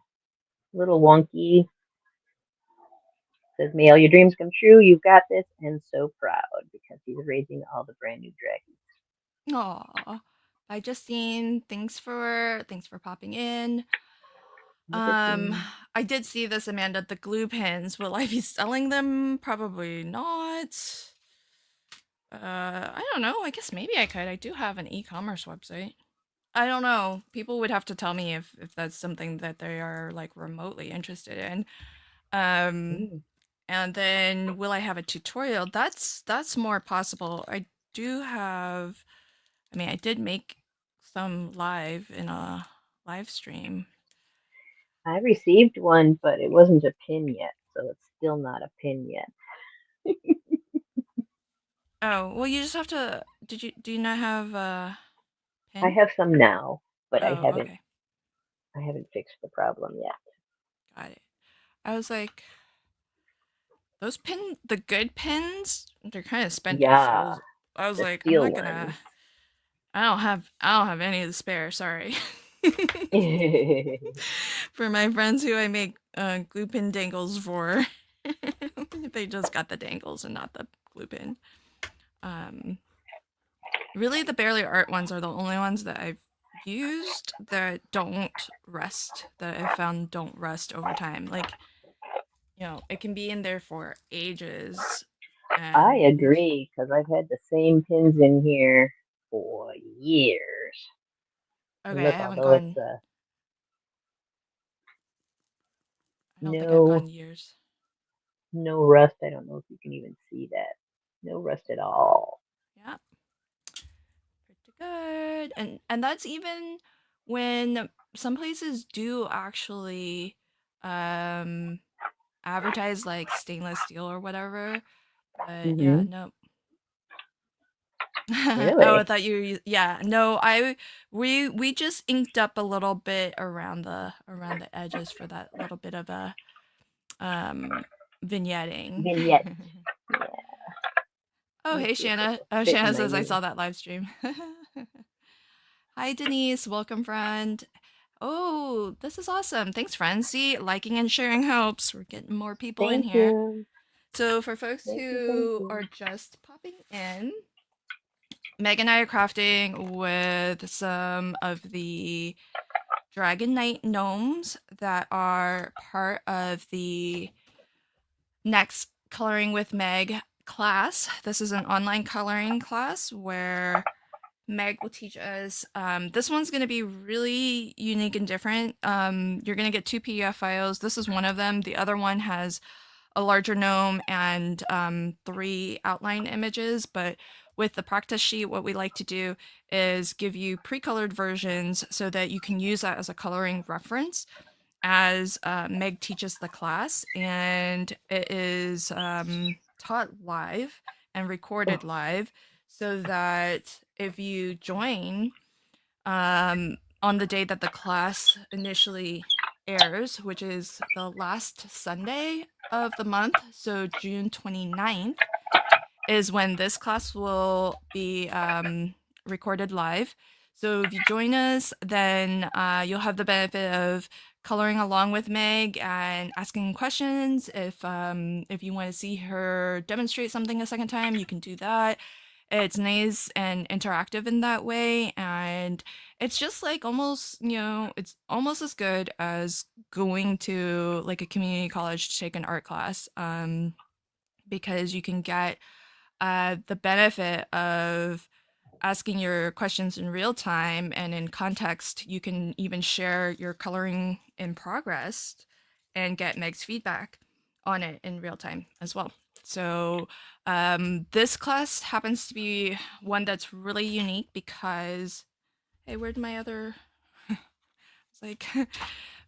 little wonky. Says, "May all your dreams come true. You've got this," and so proud because he's raising all the brand new dragons. aw. Hi Justine, thanks for popping in. Hi, Um, Justine. I did see this, Amanda, the glue pins. Will I be selling them? Probably not. I don't know. I guess maybe I could. I do have an e-commerce website. I don't know. People would have to tell me if that's something that they are like remotely interested in. Um, Mm, and then will I have a tutorial? That's more possible. I do have. I mean, I did make some live in a live stream. I received one, but it wasn't a pin yet, so it's still not a pin yet. Oh, well, you just have to. Do you not have a I pin? have some now, but I Oh, haven't. okay, I haven't fixed the problem yet. got it. I was like, the good pins, they're kind of spendy. So Yeah, I was the like, I'm steel not ones. gonna. I don't have any of the spare. Sorry. For my friends who I make glue pin dangles for, they just got the dangles and not the glue pin. Um, Really, the barely art ones are the only ones that I've used that don't rust, that I've found don't rust over time. Like, it can be in there for ages. I And agree because I've had the same pins in here for years. And okay, look, although it's I don't think I've gone no years. no rust. I don't know if you can even see that. No rust at all. Yeah, pretty good. And that's even when some places do actually um advertise like stainless steel or whatever. But yeah, Hmm. no, Oh, I Really? thought yeah, no, I we just inked up a little bit around the edges for that little bit of a um vignetting. Vignette. Yeah, Oh, let's hey see if this Shanna. will Oh, fit in Shanna my says I new. saw that live stream. Hi Denise, welcome friend. Oh, this is awesome. Thanks friends. See, liking and sharing helps. We're getting more people in Thank here. you. So for folks Thank you. Thank who you. are just popping in, Meg and I are crafting with some of the Dragon Knight gnomes that are part of the next Coloring with Meg class. This is an online coloring class where Meg will teach us. This one's going to be really unique and different. You're going to get two PDF files. This is one of them. The other one has a larger gnome and three outline images. But with the practice sheet, what we like to do is give you pre-colored versions so that you can use that as a coloring reference as Meg teaches the class, and it is taught live and recorded live so that if you join on the day that the class initially airs, which is the last Sunday of the month, so June 29th, is when this class will be recorded live. So if you join us, then you'll have the benefit of coloring along with Meg and asking questions. If you want to see her demonstrate something a second time, you can do that. It's nice and interactive in that way, and it's just like almost, it's almost as good as going to like a community college to take an art class, because you can get the benefit of asking your questions in real time and in context. You can even share your coloring in progress and get Meg's feedback on it in real time as well. So this class happens to be one that's really unique because, hey, where'd my other? It's like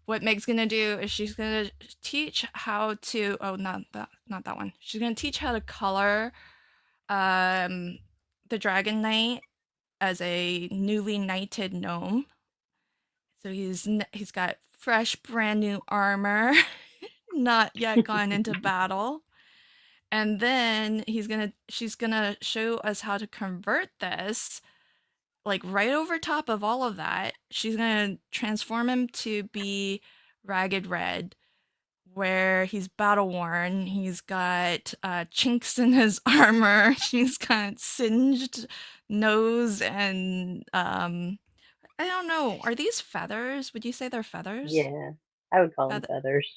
what Meg's gonna do is she's gonna teach how to. Oh, not that one. She's gonna teach how to color um, the Dragon Knight as a newly knighted gnome. So he's got fresh, brand new armor, not yet gone into battle. And then she's gonna show us how to convert this, like right over top of all of that. She's gonna transform him to be ragged red, where he's battle worn. He's got chinks in his armor. He's got singed nose and I don't know. Are these feathers? Would you say they're feathers? Yeah, I would call them Feather. feathers.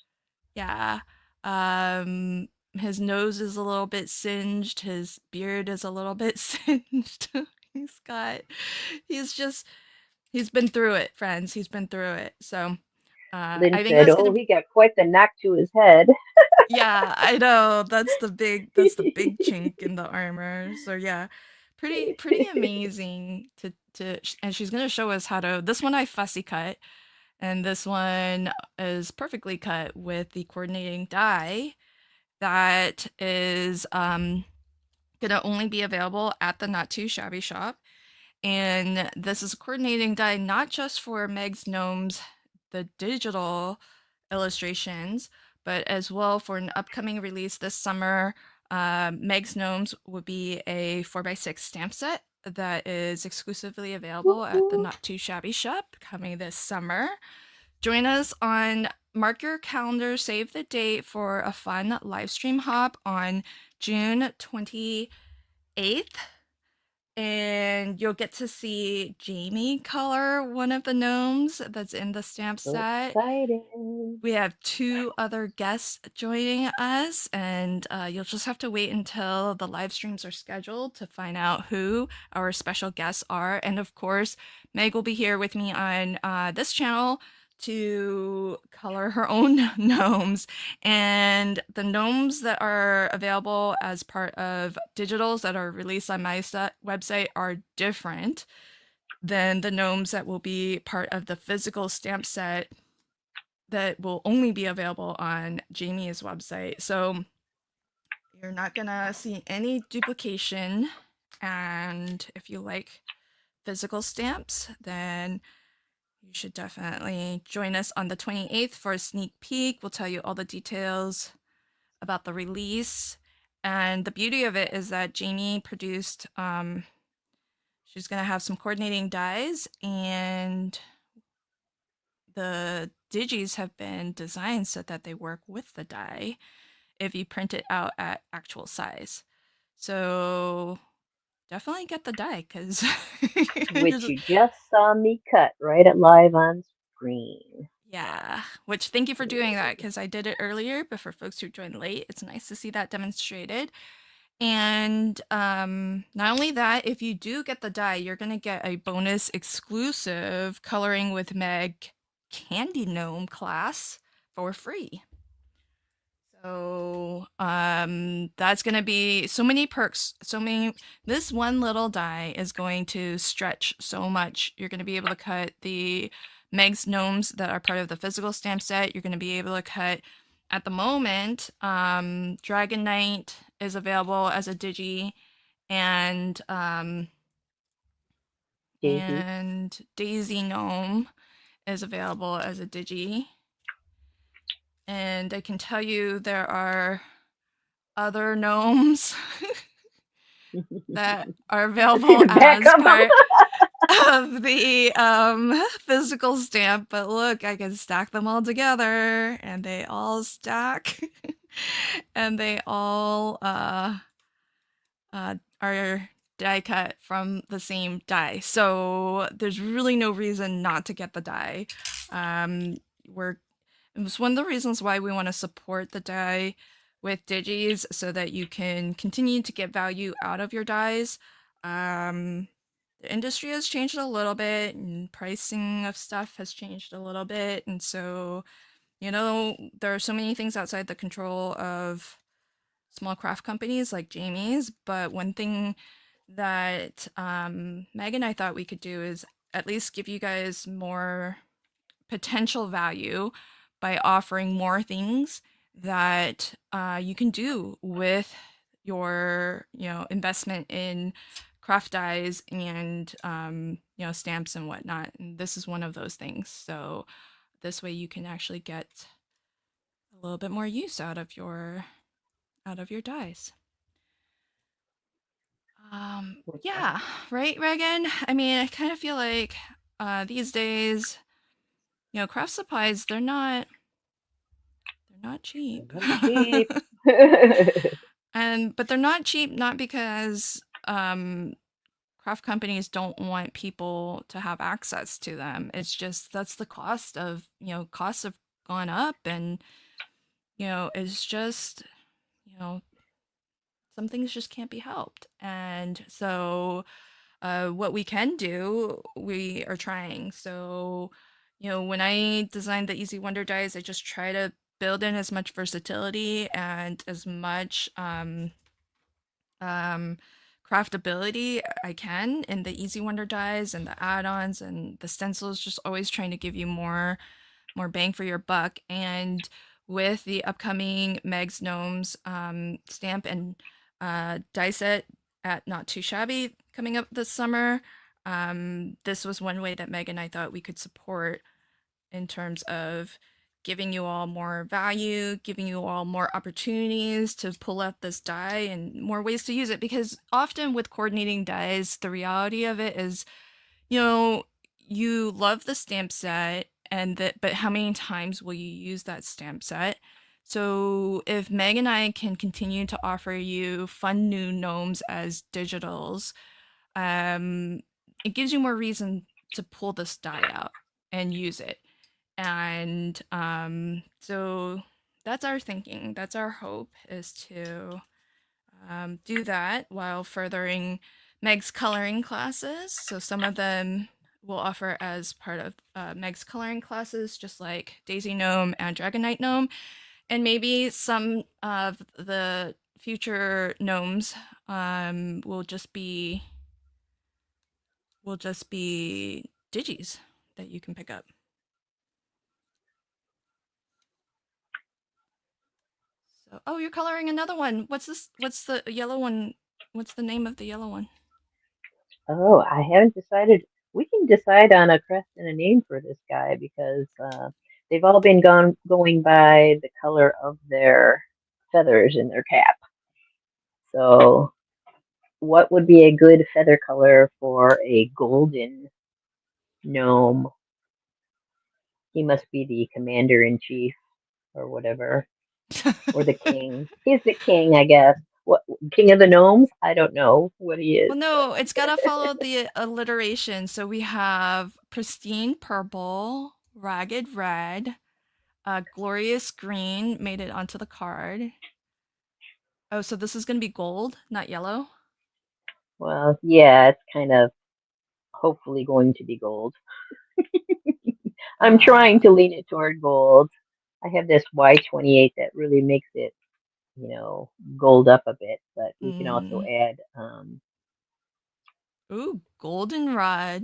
Yeah. Um, his nose is a little bit singed. His beard is a little bit singed. he's got. He's just. He's been through it, friends. He's been through it. So, Lynn I think said, that's "Oh, gonna. he got quite the knock to his head." Yeah, I know. That's the big chink in the armor. So yeah, pretty amazing and she's gonna show us how to. This one I fussy cut, and this one is perfectly cut with the coordinating die that is gonna only be available at the Not Too Shabby shop. And this is a coordinating die not just for Meg's Gnomes, the digital illustrations, but as well for an upcoming release this summer. Meg's Gnomes will be a 4x6 stamp set that is exclusively available at the Woo-hoo. Not Too Shabby shop coming this summer. Join us on Mark your calendar, save the date for a fun live stream hop on June 28th, and you'll get to see Jamie color one of the gnomes that's in the stamp So set. exciting. We have two other guests joining us, and you'll just have to wait until the live streams are scheduled to find out who our special guests are. And of course, Meg will be here with me on this channel to color her own gnomes. And the gnomes that are available as part of digitals that are released on my website are different than the gnomes that will be part of the physical stamp set that will only be available on Jamie's website. So you're not gonna see any duplication And if you like physical stamps, then you should definitely join us on the 28th for a sneak peek. We'll tell you all the details about the release. And the beauty of it is that Jamie produced, she's going to have some coordinating dies, and the digis have been designed so that they work with the die if you print it out at actual size. So definitely get the die because Which you just saw me cut right at live on screen. yeah. Which thank you for doing that Yay. because I did it earlier, but for folks who joined late, it's nice to see that demonstrated. And not only that, if you do get the die, you're gonna get a bonus exclusive coloring with Meg Candy Gnome class for free. So that's gonna be so many perks, so many. This one little die is going to stretch so much. You're gonna be able to cut the Meg's gnomes that are part of the physical stamp set. You're gonna be able to cut. At the moment, Dragon Knight is available as a digi, and Daisy. Daisy Gnome is available as a digi. And I can tell you there are other gnomes that are available Back as up. part of the physical stamp, but look, I can stack them all together and they all stack and they all are die cut from the same die. So there's really no reason not to get the die. We're It was one of the reasons why we want to support the die with digis so that you can continue to get value out of your dies. The industry has changed a little bit and pricing of stuff has changed a little bit. And so, there are so many things outside the control of small craft companies like Jamie's. But one thing that Meg and I thought we could do is at least give you guys more potential value by offering more things that you can do with your investment in craft dyes and stamps and whatnot. And this is one of those things. So this way you can actually get a little bit more use out of your dyes. Yeah, right, Reagan. I mean, I kind of feel like these days, craft supplies they're not cheap. Not cheap. And but they're not cheap not because craft companies don't want people to have access to them. It's just that's the cost of, costs have gone up and it's just, you know, some things just can't be helped. And so what we can do, we are trying. So, when I designed the Easy Wonder dies, I just try to build in as much versatility and as much um, craftability I can in the Easy Wonder dies and the add-ons and the stencils, just always trying to give you more bang for your buck. And with the upcoming Meg's Gnomes stamp and die set at Not Too Shabby coming up this summer, this was one way that Meg and I thought we could support in terms of giving you all more value, giving you all more opportunities to pull out this die and more ways to use it. Because often with coordinating dies, the reality of it is, you know, you love the stamp set and that, but how many times will you use that stamp set? So if Meg and I can continue to offer you fun new gnomes as digitals, um, it gives you more reason to pull this die out and use it. And so that's our thinking. That's our hope is to do that while furthering Meg's coloring classes. So some of them will offer as part of Meg's coloring classes, just like Daisy Gnome and Dragon Knight Gnome, and maybe some of the future gnomes will just be digis that you can pick up. So, oh, you're coloring another one. What's this? What's the yellow one? What's the name of the yellow one? Oh, I haven't decided. We can decide on a crest and a name for this guy because they've all been going by the color of their feathers in their cap. So, what would be a good feather color for a golden gnome? He must be the commander in chief or whatever, or the king. He's the king, I guess. What king of the gnomes? I don't know what he is, Well, but no, it's gotta follow the alliteration. So we have pristine purple, ragged red, glorious green made it onto the card. Oh, so this is gonna be gold, not yellow. well, yeah, it's kind of hopefully going to be gold. I'm trying Uh, to lean it toward gold. I have this Y28 that really makes it, gold up a bit, but we can also mm, add, ooh, goldenrod.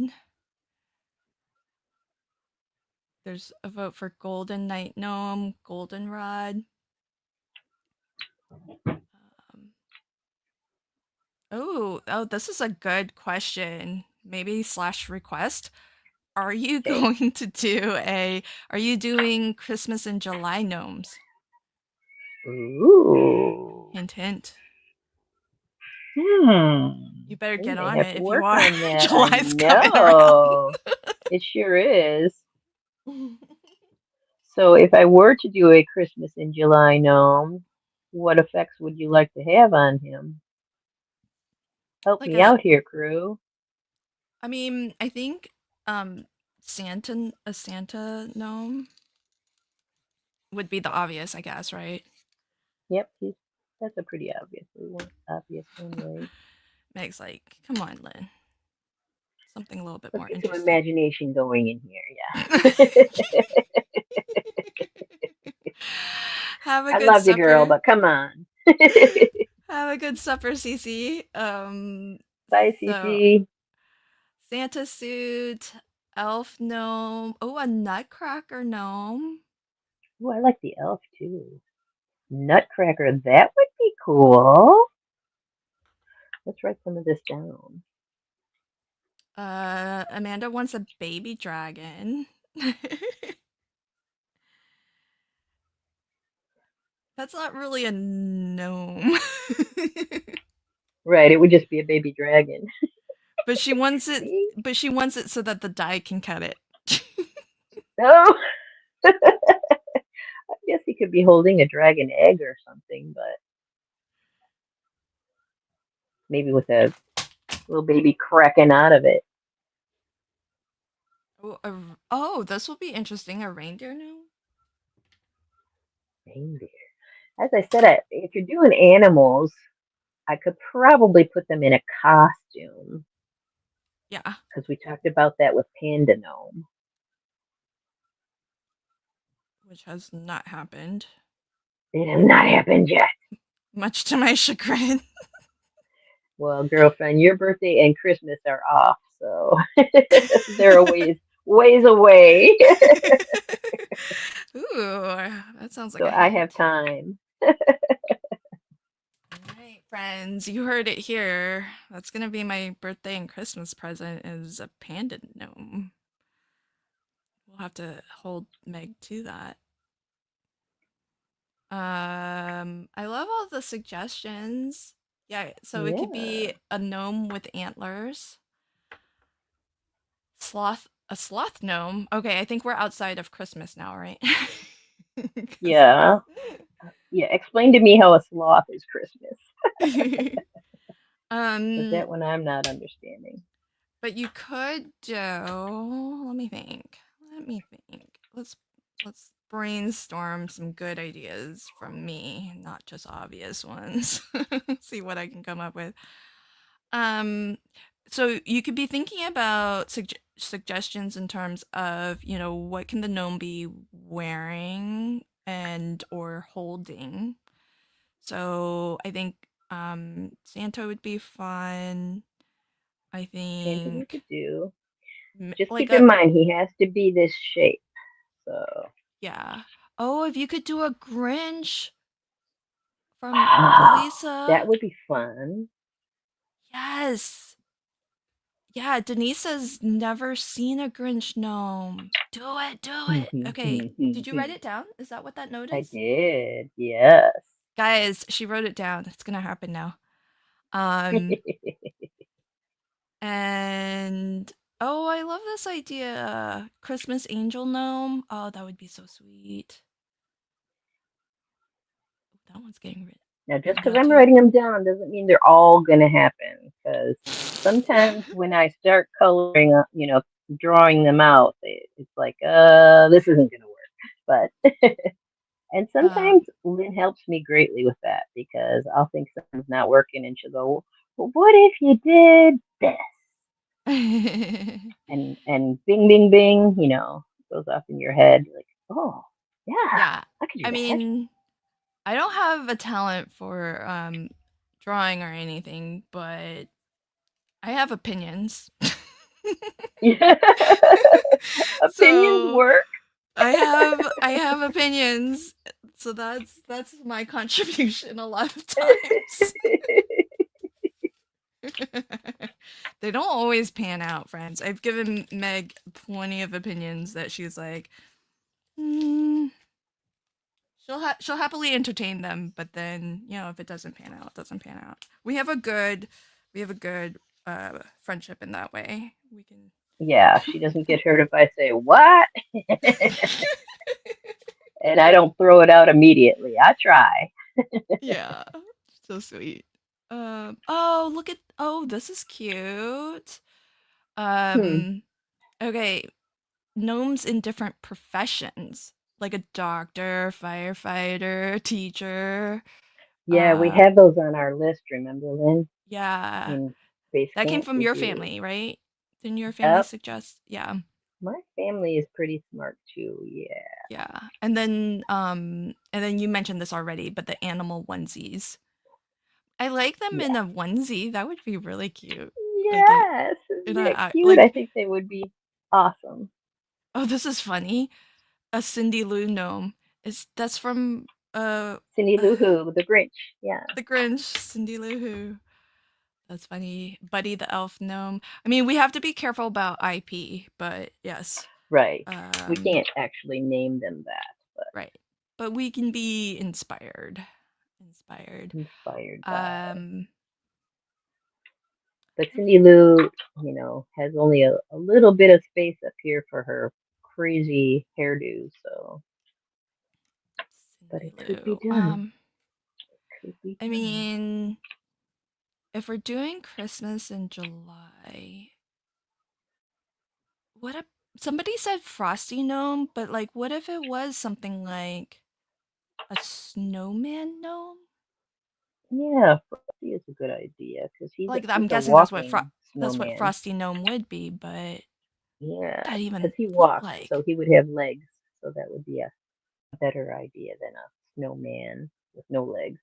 There's a vote for Golden Knight Gnome, Goldenrod. Um, oh, this is a good question. Maybe slash request. Are you okay. going to do a? Are you doing Christmas in July gnomes? Ooh. Hint, hint. Hmm. You better We get may on have it to if you work are. on that. I July's coming around. know. It sure is. So if I were to do a Christmas in July gnome, what effects would you like to have on him? Help Like me a, out here, crew. I mean, I think um a Santa gnome would be the obvious, I guess, right? Yep, that's a pretty obvious one, right? Meg's like, come on, Lynn. Something a little bit Let's more get some interesting. imagination going in here. Have a I good love you, girl, supper. but come on. Have a good supper, Cece. Bye, So Cece. Santa suit, elf gnome. Oh, a nutcracker gnome. Oh, I like the elf too. Nutcracker, that would be cool. Let's write some of this down. Amanda wants a baby dragon. That's not really a gnome. Right, it would just be a baby dragon. but she wants it See? but she wants it so that the dye can cut it. Oh, I guess he could be holding a dragon egg or something, but maybe with a little baby cracking out of it. oh, oh, this will be interesting. A reindeer gnome? Reindeer. As I said, if you're doing animals, I could probably put them in a costume Yeah, because we talked about that with Panda Gnome. which has not happened, It has not happened yet. much to my chagrin. Well, girlfriend, your birthday and Christmas are off, so they're a ways away. Ooh, that sounds like So a I have hint. time. All right, friends, you heard it here. That's gonna be my birthday and Christmas present is a panda gnome. We'll have to hold Meg to that. I love all the suggestions. Yeah, so it could Yeah. be a gnome with antlers. A sloth gnome. Okay, I think we're outside of Christmas now, right? 'Cause- Yeah. Yeah. Explain to me how a sloth is Christmas. Because um, that one I'm not understanding. but you could do. Let me think. Let me think. Let's brainstorm some good ideas from me, not just obvious ones. See what I can come up with. Um, so you could be thinking about suggestions in terms of, what can the gnome be wearing and or holding. So I think Santa would be fun. I Santa we think could do. Just like keep a in mind he has to be this shape. So yeah. Oh, if you could do a Grinch from Felisa. that would be fun. Yes. Yeah, Denise has never seen a Grinch gnome. Do it, do it. Okay, did you write it down? Is that what that note I is? did, yes. Guys, she wrote it down. It's gonna happen now. Um, and oh, I love this idea. Christmas angel gnome. Oh, that would be so sweet. That one's getting Now, just written because down I'm too. writing them down doesn't mean they're all going to happen. Because sometimes when I start coloring, drawing them out, it's like, this isn't going to work. But and sometimes um, Lynn helps me greatly with that because I'll think something's not working, and she'll go, "Well, what if you did this?" And bing, bing, bing, goes off in your head like, "Oh, yeah, yeah. I could do I that." mean, I don't have a talent for drawing or anything, but I have opinions. Opinions So work. I have opinions. So that's my contribution a lot of times. They don't always pan out, friends. I've given Meg plenty of opinions that she's like, mm, she'll happily entertain them, but then if it doesn't pan out, it doesn't pan out. We have a good friendship in that way. We can. Yeah, she doesn't get hurt if I say what, and I don't throw it out immediately. I try. Yeah, so sweet. Oh, look at. Oh, this is cute. Hmm. Um, okay, gnomes in different professions, like a doctor, firefighter, teacher. Yeah, we Uh, have those on our list. Remember, Lynn, yeah, in base that came camp, from we your do. family, right? Didn't your family Yep, suggest? Yeah, my family is pretty smart too. Yeah, yeah. And then you mentioned this already, but the animal onesies. I like them in yeah, a onesie. That would be really cute. Like a yes. Isn't in that a cute? I like. think they would be awesome. Oh, this is funny. A Cindy Lou gnome is that's from Cindy uh Lou Who, the Grinch. Yeah, the Grinch. Cindy Lou Who. That's funny. Buddy the elf gnome. I mean, we have to be careful about IP, but yes. right. We Um, can't actually name them that, but right. But we can be inspired. Inspired. inspired by. Um, But Cindy Lou, has only a little bit of space up here for her crazy hairdo, so but Cindy it could be Lou. done. Could be I done. mean, if we're doing Christmas in July, what if somebody said frosty gnome, but like, what if it was something like a snowman gnome? Yeah, Frosty is a good idea because Like, I'm he's a guessing that's what walking snowman. frosty gnome would be, but what Yeah, would that because even he look walks, so like? he would have legs. So that would be a better idea than a snowman with no legs.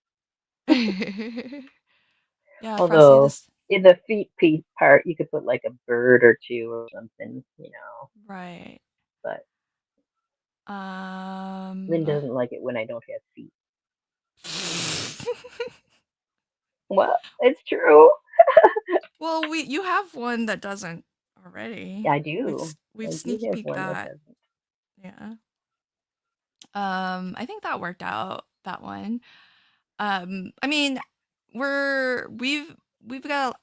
Yeah, frosty Although this. in the feet piece part, you could put like a bird or two or something. Right. But Lynn Um doesn't like it when I don't have feet. Well, it's true. well, we you have one that doesn't already. I We've do. we've I do sneaky have peeked one that that. doesn't. Yeah. I think that worked out, that one. I mean, we've got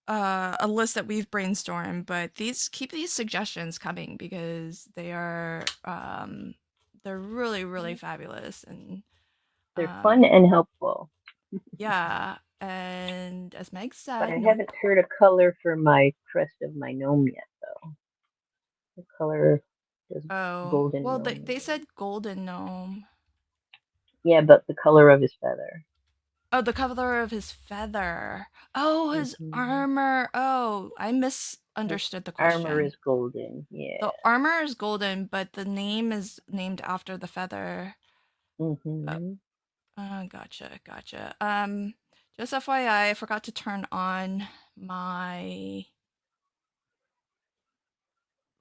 a list that we've brainstormed, but these suggestions coming because they're really really fabulous and They're fun um and helpful. yeah, and as Meg But said, I no. haven't heard a color for my crest of my gnome yet, though. What color does Oh, golden well, gnome they need? said golden gnome. Yeah, but the color of his feather. Oh, the color of his feather. Oh, his Hmm. armor. Oh, I His misunderstood the armor question. is golden. The Yeah. armor is golden, but the name is named after the feather. Oh, Hmm. gotcha, gotcha. Just FYI, I forgot to turn on my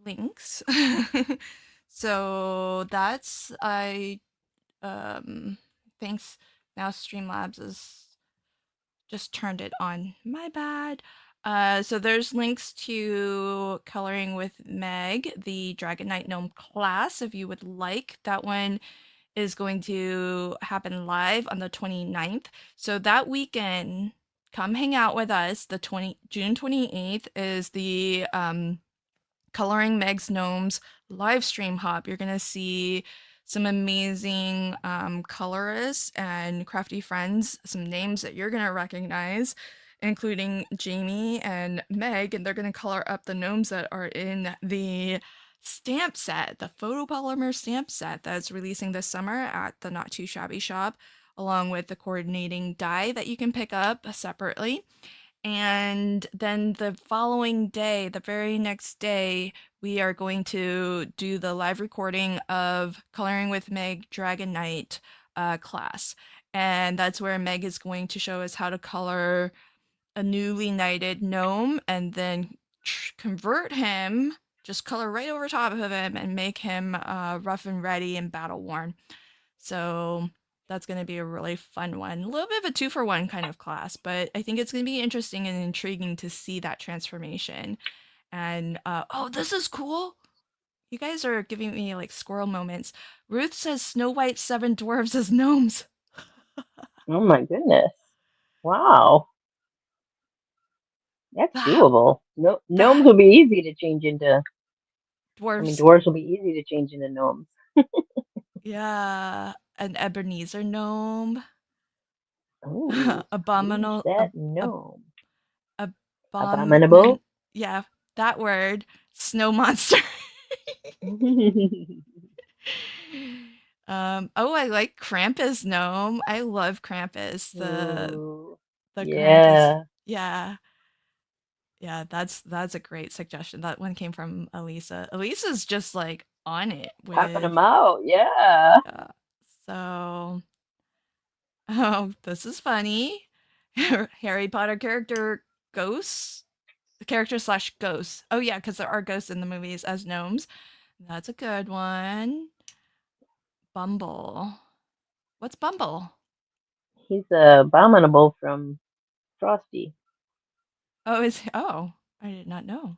links. So that's I thanks now Streamlabs is just turned it on. My bad. So there's links to Coloring with Meg, the Dragon Knight Gnome class, if you would like. That one is going to happen live on the 29th. So that weekend, come hang out with us. The June 28th is the Coloring Meg's Gnomes live stream hop. You're going to see some amazing colorists and crafty friends, some names that you're going to recognize, including Jamie and Meg, and they're going to color up the gnomes that are in the stamp set, the photopolymer stamp set that's releasing this summer at the Not Too Shabby shop, along with the coordinating die that you can pick up separately. And then the following day, the very next day, we are going to do the live recording of Coloring with Meg Dragon Knight class. And that's where Meg is going to show us how to color a newly knighted gnome and then convert him, just color right over top of him and make him rough and ready and battle worn. So that's going to be a really fun one. A little bit of a 2-for-1 kind of class, but I think it's going to be interesting and intriguing to see that transformation. And oh, this is cool. You guys are giving me like squirrel moments. Ruth says Snow White 7 dwarves as gnomes. Oh my goodness. Wow. That's That doable. No, gnomes that will be easy to change into. I mean, dwarves. dwarves will be easy to change into gnomes. Yeah, an Ebenezer gnome. Oh, change Abominable that ab, gnome. abomin Abominable. yeah, that word. Snow monster. Oh, I like Krampus gnome. I love Krampus. Ooh, The Krampus. yeah. Yeah. Yeah, that's a great suggestion. That one came from Elisa. Elisa's just like on it Popping with them out. Yeah. yeah. So, oh, this is funny. Harry Potter character ghosts, character slash ghosts. Oh yeah, because there are ghosts in the movies as gnomes. That's a good one. Bumble. What's Bumble? He's abominable from Frosty. Oh, is oh, I did not know.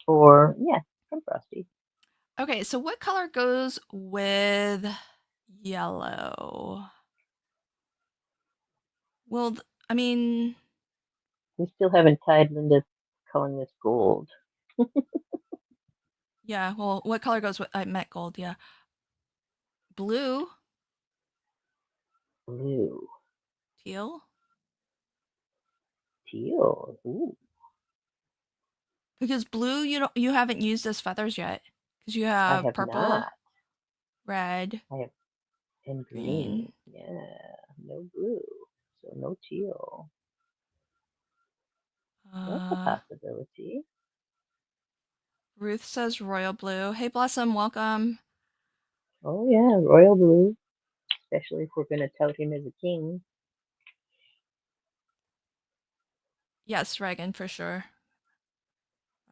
Or, yeah, from Frosty. Okay, so what color goes with yellow? Well, I mean, We still haven't tied Linda's calling this gold. yeah. Well, what color goes with? I meant gold. Yeah, blue, Blue. teal. Teal. Ooh, Because blue, you haven't used as feathers yet. Because you I have have purple, not. red, I have and green. green. Yeah, no blue. So no teal. That's a Uh, possibility. Ruth says royal blue. Hey, Blossom, welcome. Oh yeah, royal blue, especially if we're gonna tout him as a king. Yes, Reagan, for sure.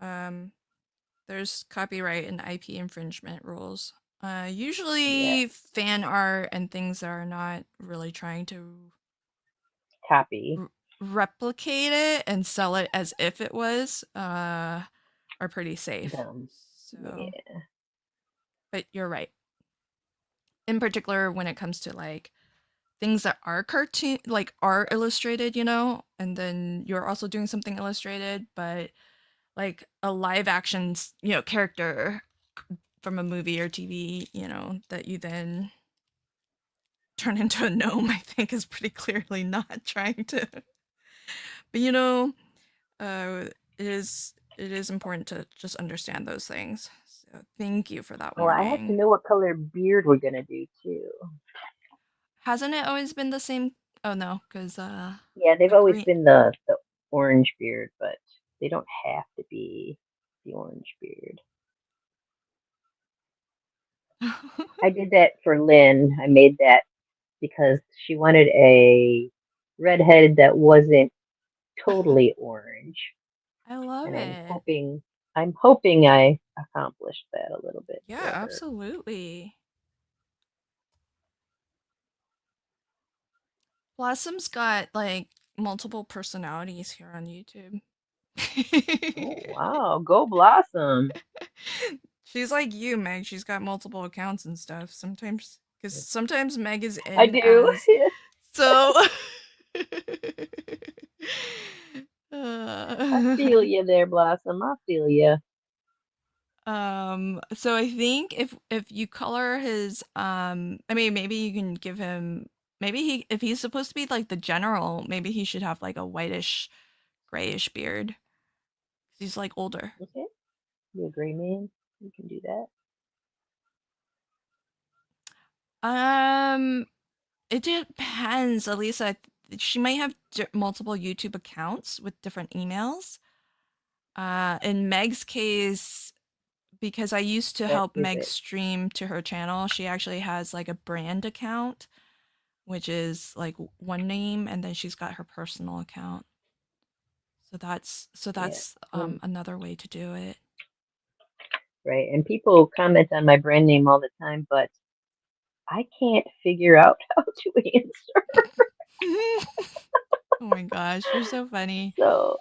Um, there's copyright and IP infringement rules. Yes. Usually fan art and things that are not really trying to Copy replicate it and sell it as if it was are pretty safe. them. So, Yeah. but you're right. In particular, when it comes to like things that are cartoon, like are illustrated, and then you're also doing something illustrated, but like a live action, character from a movie or TV, that you then turn into a gnome, I think is pretty clearly not trying to. But uh, it is important to just understand those things. So thank you for that Well, I have to warning. know what color beard we're gonna do too. Hasn't it always been the same? Oh no, because Yeah, they've the always green. been the orange beard, but they don't have to be the orange beard. I did that for Lynn. I made that because she wanted a redhead that wasn't totally orange, I love and it. I'm hoping I accomplished that a little bit Yeah, for her. absolutely. Blossom's got like multiple personalities here on YouTube. Oh wow, go Blossom. She's like you, Meg. She's got multiple accounts and stuff. Sometimes, because sometimes Meg is I in do. as so. I feel uh, you there, Blossom. I feel you. so I think if you color his I mean maybe you can give him maybe he if he's supposed to be like the general, maybe he should have like a whitish grayish beard. He's like older. Okay, you agree, man? You can do that. Um it depends. Elisa, she might have multiple YouTube accounts with different emails. In Meg's case, because I used to That help is Meg it. stream to her channel, she actually has like a brand account, which is like one name, and then she's got her personal account. So Yeah. that's another way to do it. Right. And people comment on my brand name all the time, but I can't figure out how to answer. Oh my gosh, you're so funny. So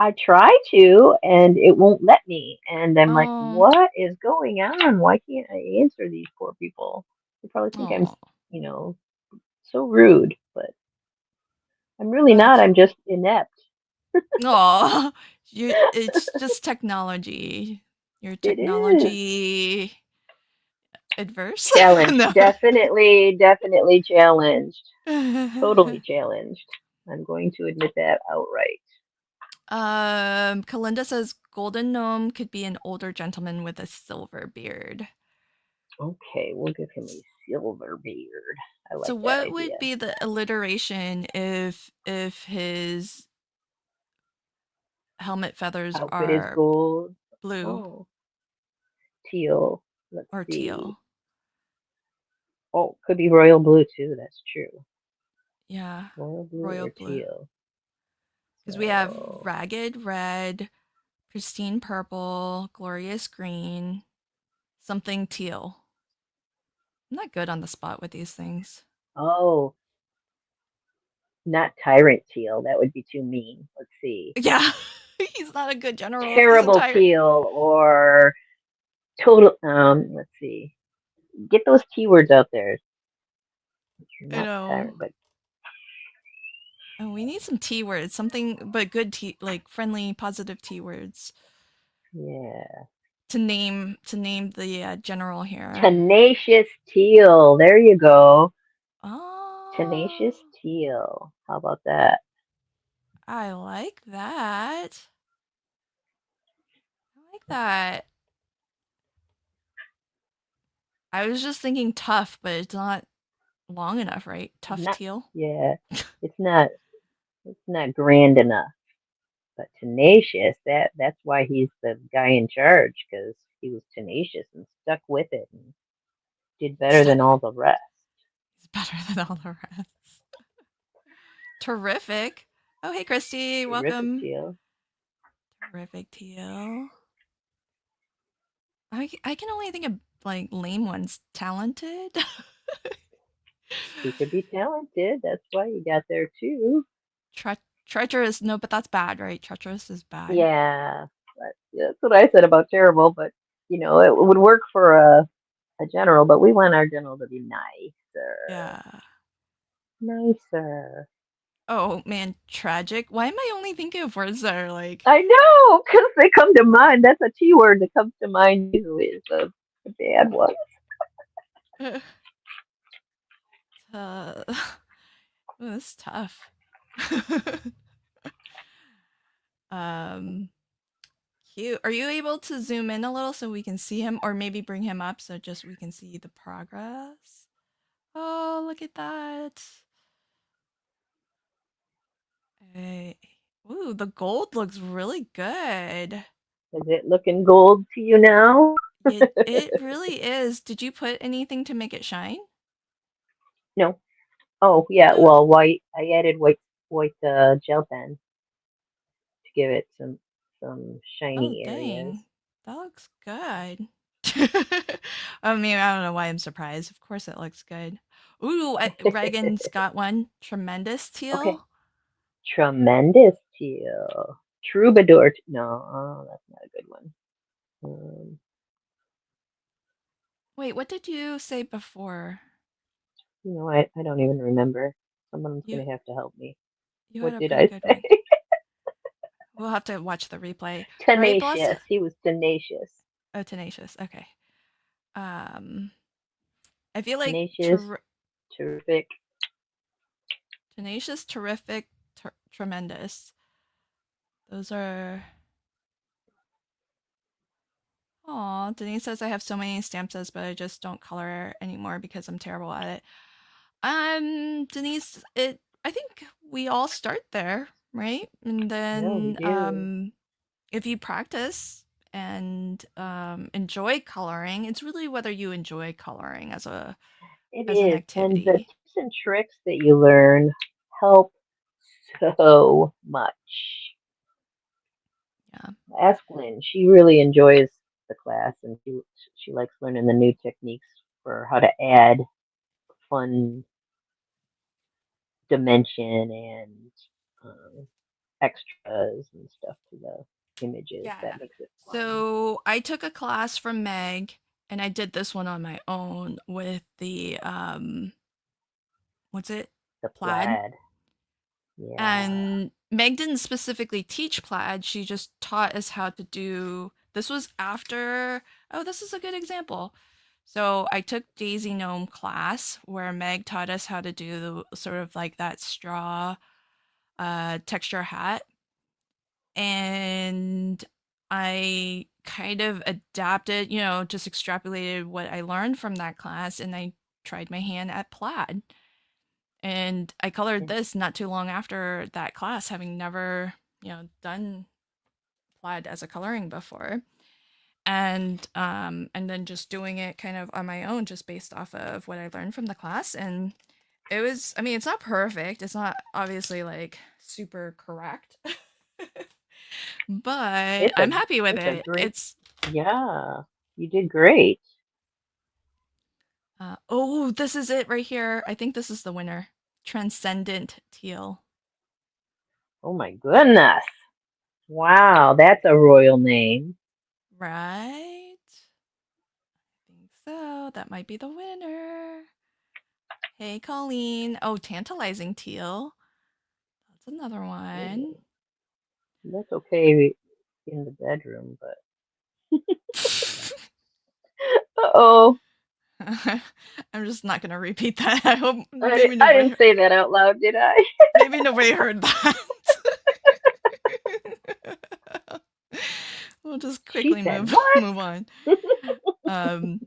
I try to, and it won't let me. And I'm like, Oh, what is going on? Why can't I answer these poor people? They probably think I'm, oh, you know, so rude, but I'm really not. that's I'm just inept. oh, you. It's just technology. You're It is. technology adverse. Challenged. No. Definitely, definitely challenged. Totally challenged. I'm going to admit that outright. Kalinda says golden gnome could be an older gentleman with a silver beard. Okay, we'll give him a silver beard. I So like that what would idea. be the alliteration if his helmet feathers Outfit is are gold. blue Oh, teal. Let's or see. teal? Oh, could be royal blue too. That's true. Yeah, Royal blue royal or blue. teal. Because we have So, ragged red, pristine purple, glorious green, something teal. I'm not good on the spot with these things. oh, not tyrant teal. That would be too mean. Let's see. Yeah, he's not a good general if he's a Terrible tyrant. teal or total. Let's see. Get those keywords out there. I Not know. tyrant, but Oh, we need some T words, something but good T, like friendly, positive T words yeah. to name the general here. Tenacious teal. There you go. Oh, Tenacious teal. How about that? I like that. I like that. I was just thinking tough, but it's not long enough, right? Tough Not, teal. yeah, it's not, it's not grand enough, but tenacious. That's why he's the guy in charge because he was tenacious and stuck with it and did better than Stuck with. all the rest. He's better than all the rest. Terrific. Oh, hey, Christy. Terrific Welcome. teal. Terrific teal. I can only think of like lame ones. Talented. He could be talented. That's why he got there too. Tre- treacherous. No, but that's bad, right? Treacherous is bad. Yeah, that's what I said about terrible. But it would work for a general. But we want our general to be nicer, Yeah. nicer. Oh man, tragic. Why am I only thinking of words that are like I know, because they come to mind. That's a T word that comes to mind usually is a bad one. uh, that's tough. um cute. Are you able to zoom in a little so we can see him or maybe bring him up so just we can see the progress? Oh, look at that. Hey. Ooh, the gold looks really good. Is it looking gold to you now? It really is. Did you put anything to make it shine? No. Oh yeah. Well, white. I added white gel pen to give it some Oh, shiny areas. dang. That looks good. I mean, I don't know why I'm surprised. Of course it looks good. Ooh, Reagan's got one. Tremendous Okay. teal. Tremendous teal. Troubadour. No, that's not a good one. Um, Wait, what did you say before? I don't even remember. Someone's You going to have to help me. you had What a did pretty I good say? one. We'll have to watch the replay. All right, Bless. Tenacious. He was tenacious. Oh, tenacious. Okay. Um, I feel like Tenacious, terrific. tenacious, terrific, tremendous. Those are. Aw, Denise says I have so many stamp sets, but I just don't color anymore because I'm terrible at it. Denise, it. I think we all start there, right? And No, we then, do. if you practice and enjoy coloring, it's really whether you enjoy coloring It as an is. And the activity. tips and tricks that you learn help so much. Yeah. Ask Lynn. She really enjoys the class and she likes learning the new techniques for how to add fun dimension and um, extras and stuff to the images. Yeah. That makes it fun. So I took a class from Meg and I did this one on my own with the what's it? The Plaid. plaid. Yeah. And Meg didn't specifically teach plaid, she just taught us how to do this was after oh, this is a good example. So I took Daisy Gnome class where Meg taught us how to do sort of like that straw texture hat and I kind of adapted, just extrapolated what I learned from that class and I tried my hand at plaid. And I colored this not too long after that class, having never, done plaid as a coloring before. And then just doing it kind of on my own, just based off of what I learned from the class. And it was, I mean, it's not perfect. It's not obviously like super correct, but It's I'm a happy with it's a it. great It's yeah. You did great. oh, this is it right here. I think this is the winner. Transcendent teal. Oh my goodness. Wow, that's a royal name. Right? I think so. That might be the winner. Hey, Colleen. Oh, tantalizing teal. That's another one. Ooh, that's okay in the bedroom, but oh, I'm just not gonna repeat that. I hope I didn't say that out loud, did I? maybe nobody heard that. We'll just She quickly said move what? move on. Um,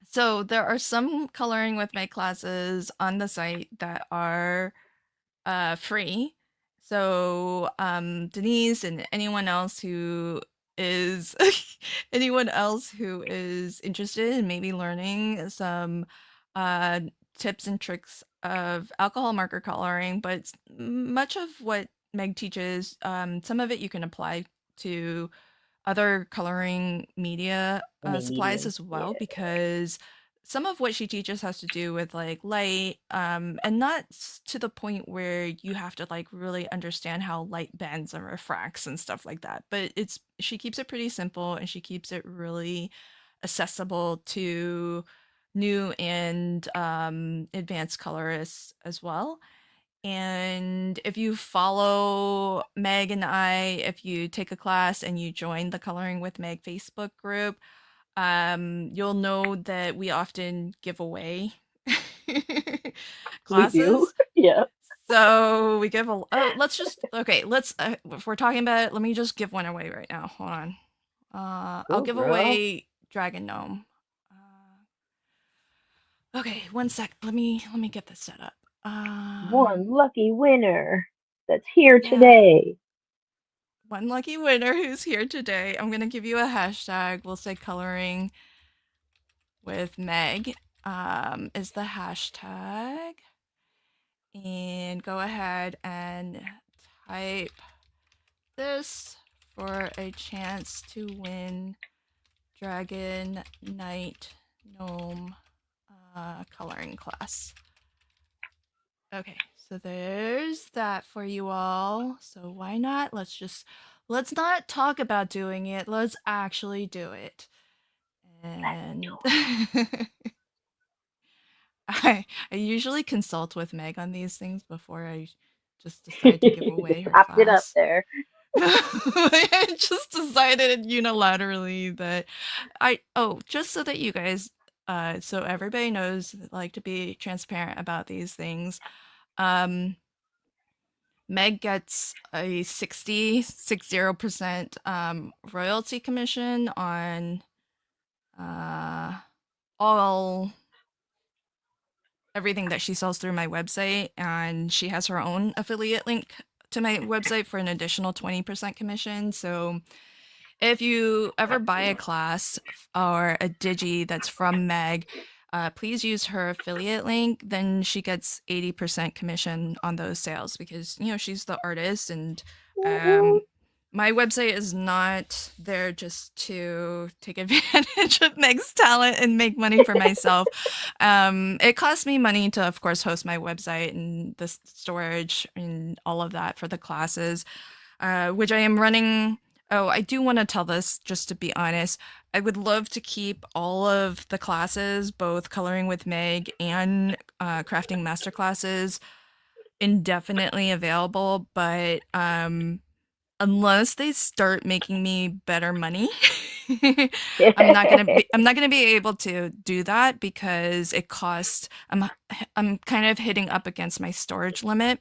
so there are some coloring with my classes on the site that are free. So Denise and is anyone else who is interested in maybe learning some uh, tips and tricks of alcohol marker coloring, but much of what Meg teaches, some of it you can apply to other coloring media Any supplies medium? as well Yeah. because some of what she teaches has to do with like light and not to the point where you have to like really understand how light bends and refracts and stuff like that, but it's she keeps it pretty simple and she keeps it really accessible to new and advanced colorists as well. And if you follow Meg and if you take a class and you join the Coloring with Meg Facebook group, you'll know that we often give away We do. classes. Yeah. So we give a. Oh, let's just okay. Let's if we're talking about it, let me just give one away right now. Hold on. I'll Go, give girl. away Dragon Gnome. Okay, one sec. Let me get this set up. One lucky winner that's here Yeah. today. One lucky winner who's here today. I'm gonna give you a hashtag. We'll say coloring with Meg is the hashtag. And go ahead and type this for a chance to win Dragon Knight Gnome coloring class. Okay, So there's that for you all. So why not? Let's not talk about doing it. Let's actually do it. And I usually consult with Meg on these things before I just decide to give You away just her popped it up class. there. I just decided unilaterally that just so that you guys so everybody knows, like, to be transparent about these things. Um Meg gets a 60% royalty commission on uh all everything that she sells through my website, and she has her own affiliate link to my website for an additional 20% commission. So if you ever buy a class or a digi that's from Meg, please use her affiliate link. Then she gets 80% commission on those sales because, she's the artist, and Woo-hoo. um, my website is not there just to take advantage of Meg's talent and make money for myself. It costs me money to, of course, host my website and the storage and all of that for the classes, which I am running. Oh, I do want to tell this, just to be honest. I would love to keep all of the classes, both Coloring with Meg and Crafting Masterclasses, indefinitely available, but unless they start making me better money, I'm not gonna be able to do that because it costs. I'm kind of hitting up against my storage limit,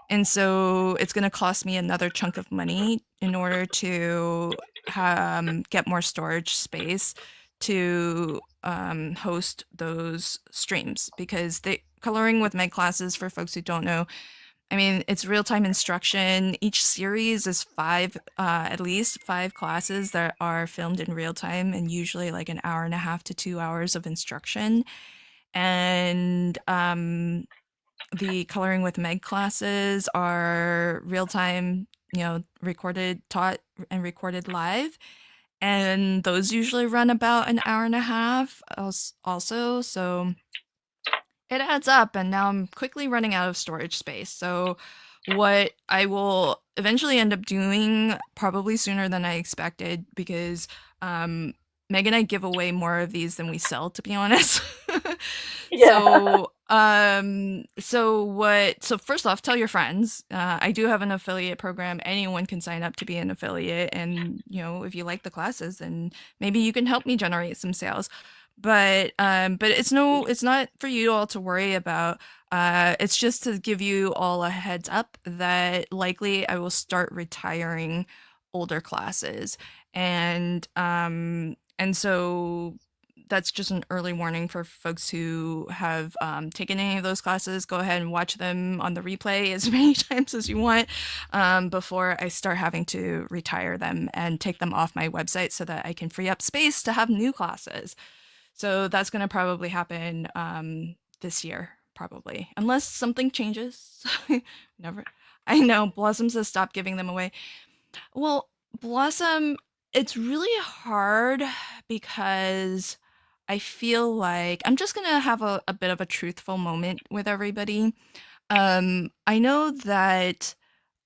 and so it's gonna cost me another chunk of money in order to get more storage space to host those streams, because the Coloring with my classes, for folks who don't know, I mean, it's real time instruction. Each series is at least five classes that are filmed in real time, and usually like an hour and a half to 2 hours of instruction. And the Coloring with Meg classes are real time, recorded, taught, and recorded live. And those usually run about an hour and a half also. So it adds up, and now I'm quickly running out of storage space. So what I will eventually end up doing, probably sooner than I expected, because um Meg and I give away more of these than we sell, to be honest. Yeah. So first off, tell your friends. I do have an affiliate program. Anyone can sign up to be an affiliate, and if you like the classes, then maybe you can help me generate some sales. But it's not for you all to worry about. It's just to give you all a heads up that likely I will start retiring older classes. And so that's just an early warning for folks who have taken any of those classes. Go ahead and watch them on the replay as many times as you want, before I start having to retire them and take them off my website so that I can free up space to have new classes. So that's going to probably happen this year, probably, unless something changes. Never. I know Blossom says stop giving them away. Well, Blossom, it's really hard because I feel like I'm just gonna have a bit of a truthful moment with everybody. I know that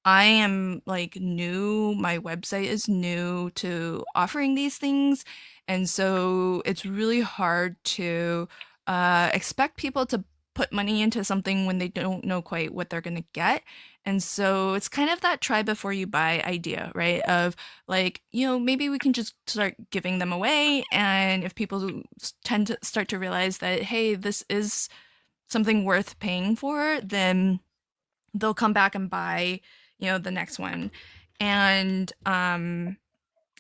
I am like new, my website is new to offering these things. And so it's really hard to expect people to put money into something when they don't know quite what they're going to get. And so it's kind of that try before you buy idea, right? Of like, maybe we can just start giving them away. And if people tend to start to realize that, hey, this is something worth paying for, then they'll come back and buy, the next one. And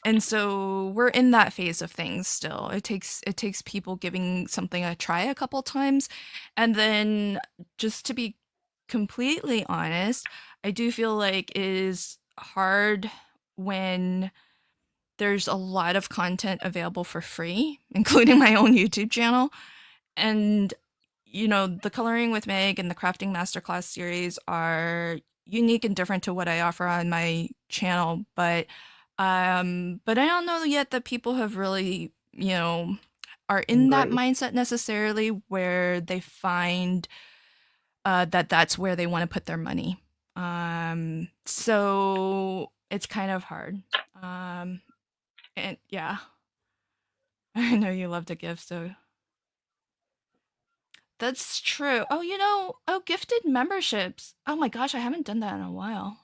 and so we're in that phase of things still. It takes people giving something a try a couple times. And then, just to be completely honest, I do feel like it is hard when there's a lot of content available for free, including my own YouTube channel. And the Coloring with Meg and the Crafting Masterclass series are unique and different to what I offer on my channel, but I don't know yet that people have really, are in that Embrace. mindset necessarily where they find that's where they want to put their money. So it's kind of hard. Um, and yeah, I know you love to give, so that's true. Oh, oh, gifted memberships. Oh my gosh, I haven't done that in a while.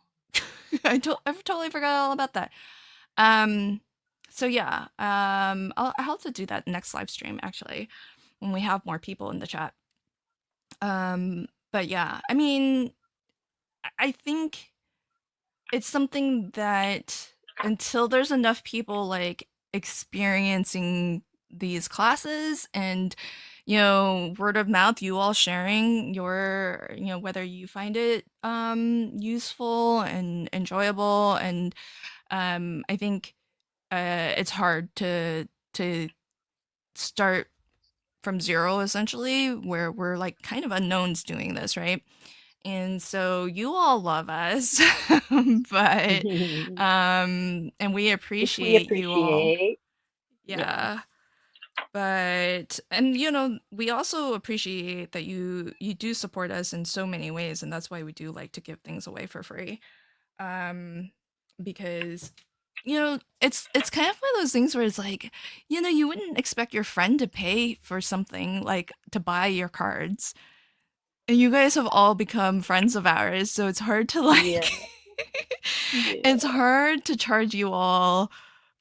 I've totally forgot all about that. Um, so yeah, I'll have to do that next live stream actually when we have more people in the chat. But yeah, I mean, I think it's something that until there's enough people like experiencing these classes and word of mouth, you all sharing your whether you find it useful and enjoyable, and I think it's hard to start from zero essentially, where we're like kind of unknowns doing this, right? And so you all love us, but and we Which we appreciate you all. appreciate. Yeah. Yeah. But and we also appreciate that you do support us in so many ways, and that's why we do like to give things away for free. Um because it's kind of one of those things where it's like, you wouldn't expect your friend to pay for something like to buy your cards. And you guys have all become friends of ours, so it's hard to Yeah. like it's Yeah. hard to charge you all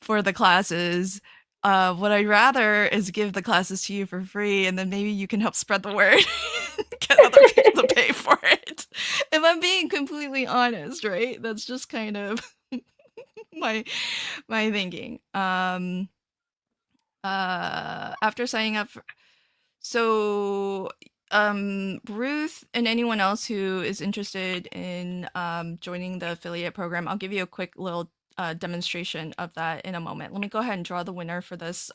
for the classes. What I'd rather is give the classes to you for free, and then maybe you can help spread the word, get other people to pay for it. If I'm being completely honest, right? That's just kind of my my thinking. After signing up so, Ruth and anyone else who is interested in joining the affiliate program, I'll give you a quick little demonstration of that in a moment. Let me go ahead and draw the winner for this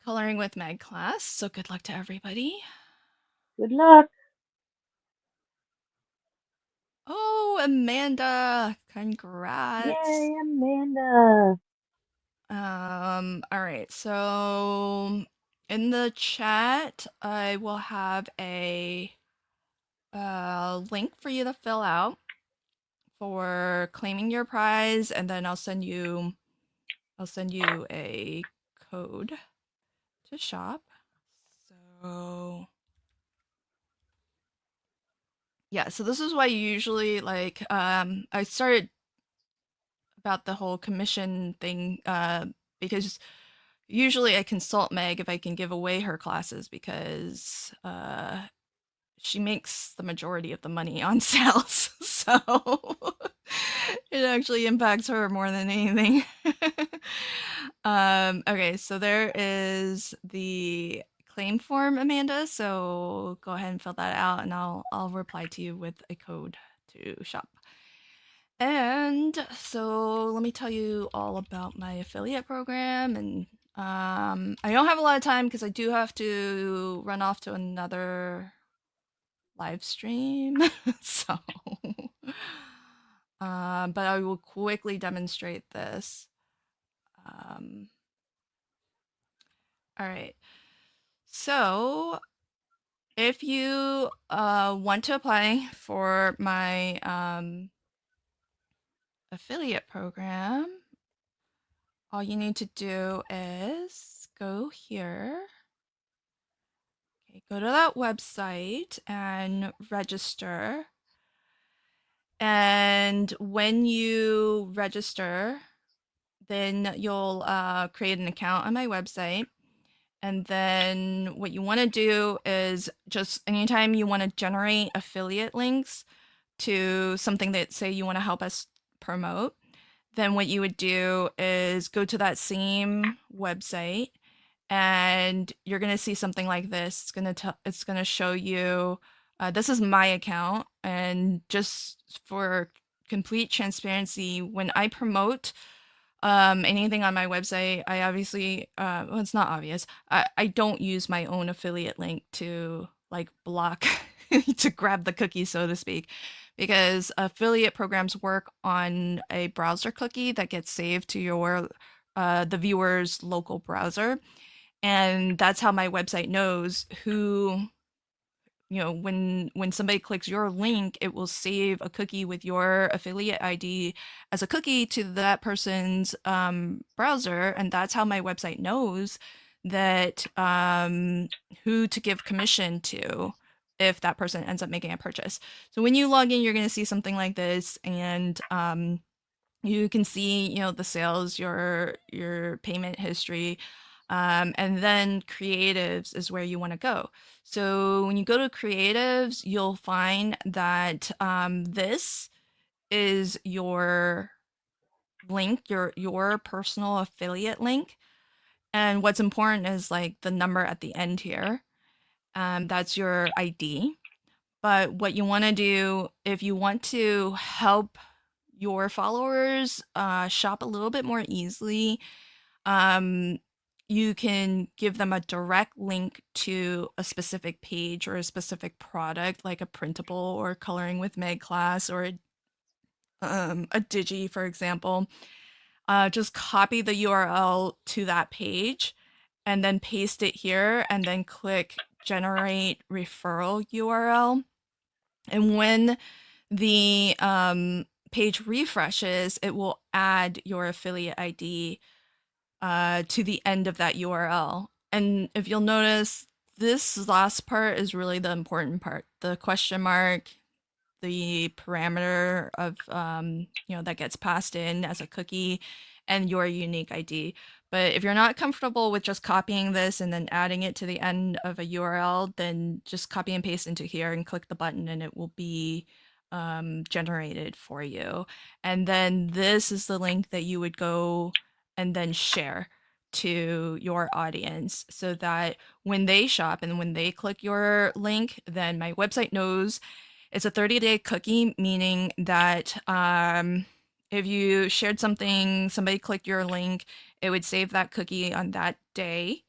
Coloring with Meg class. So, good luck to everybody. Good luck. Oh, Amanda, congrats. Yay, Amanda. All right. So, in the chat, I will have a link for you to fill out for claiming your prize, and then I'll send you a code to shop. So yeah, so this is why usually like I started about the whole commission thing because usually I consult Meg if I can give away her classes because she makes the majority of the money on sales. So it actually impacts her more than anything. Okay, so there is the claim form, Amanda. So go ahead and fill that out and I'll reply to you with a code to shop. And so let me tell you all about my affiliate program. And I don't have a lot of time because I do have to run off to another live stream. So, but I will quickly demonstrate this. Um, all right. So, if you want to apply for my affiliate program, all you need to do is go here. Okay, go to that website and register. And when you register, then you'll create an account on my website. And then what you want to do is just anytime you want to generate affiliate links to something that say you want to help us promote, then what you would do is go to that same website and you're going to see something like this. It's going to show you this is my account, and just for complete transparency, when I promote anything on my website, I obviously well, it's not obvious. I don't use my own affiliate link to like block to grab the cookie, so to speak, because affiliate programs work on a browser cookie that gets saved to your the viewer's local browser, and that's how my website knows when somebody clicks your link, it will save a cookie with your affiliate ID as a cookie to that person's browser, and that's how my website knows that who to give commission to if that person ends up making a purchase. So when you log in, you're going to see something like this, and you can see the sales, your payment history, and then creatives is where you want to go. So when you go to creatives, you'll find that this is your link, your personal affiliate link. And what's important is like the number at the end here. That's your ID. But what you want to do, if you want to help your followers shop a little bit more easily, um, you can give them a direct link to a specific page or a specific product, like a printable or coloring with Meg class, or a digi, for example. Just copy the URL to that page and then paste it here and then click generate referral URL. And when the page refreshes, it will add your affiliate ID to the end of that URL. And if you'll notice, this last part is really the important part. The question mark, the parameter of that gets passed in as a cookie, and your unique ID. But if you're not comfortable with just copying this and then adding it to the end of a URL, then just copy and paste into here and click the button and it will be generated for you. And then this is the link that you would go and then share to your audience so that when they shop and when they click your link, then my website knows it's a 30-day cookie, meaning that if you shared something, somebody clicked your link, it would save that cookie on that day.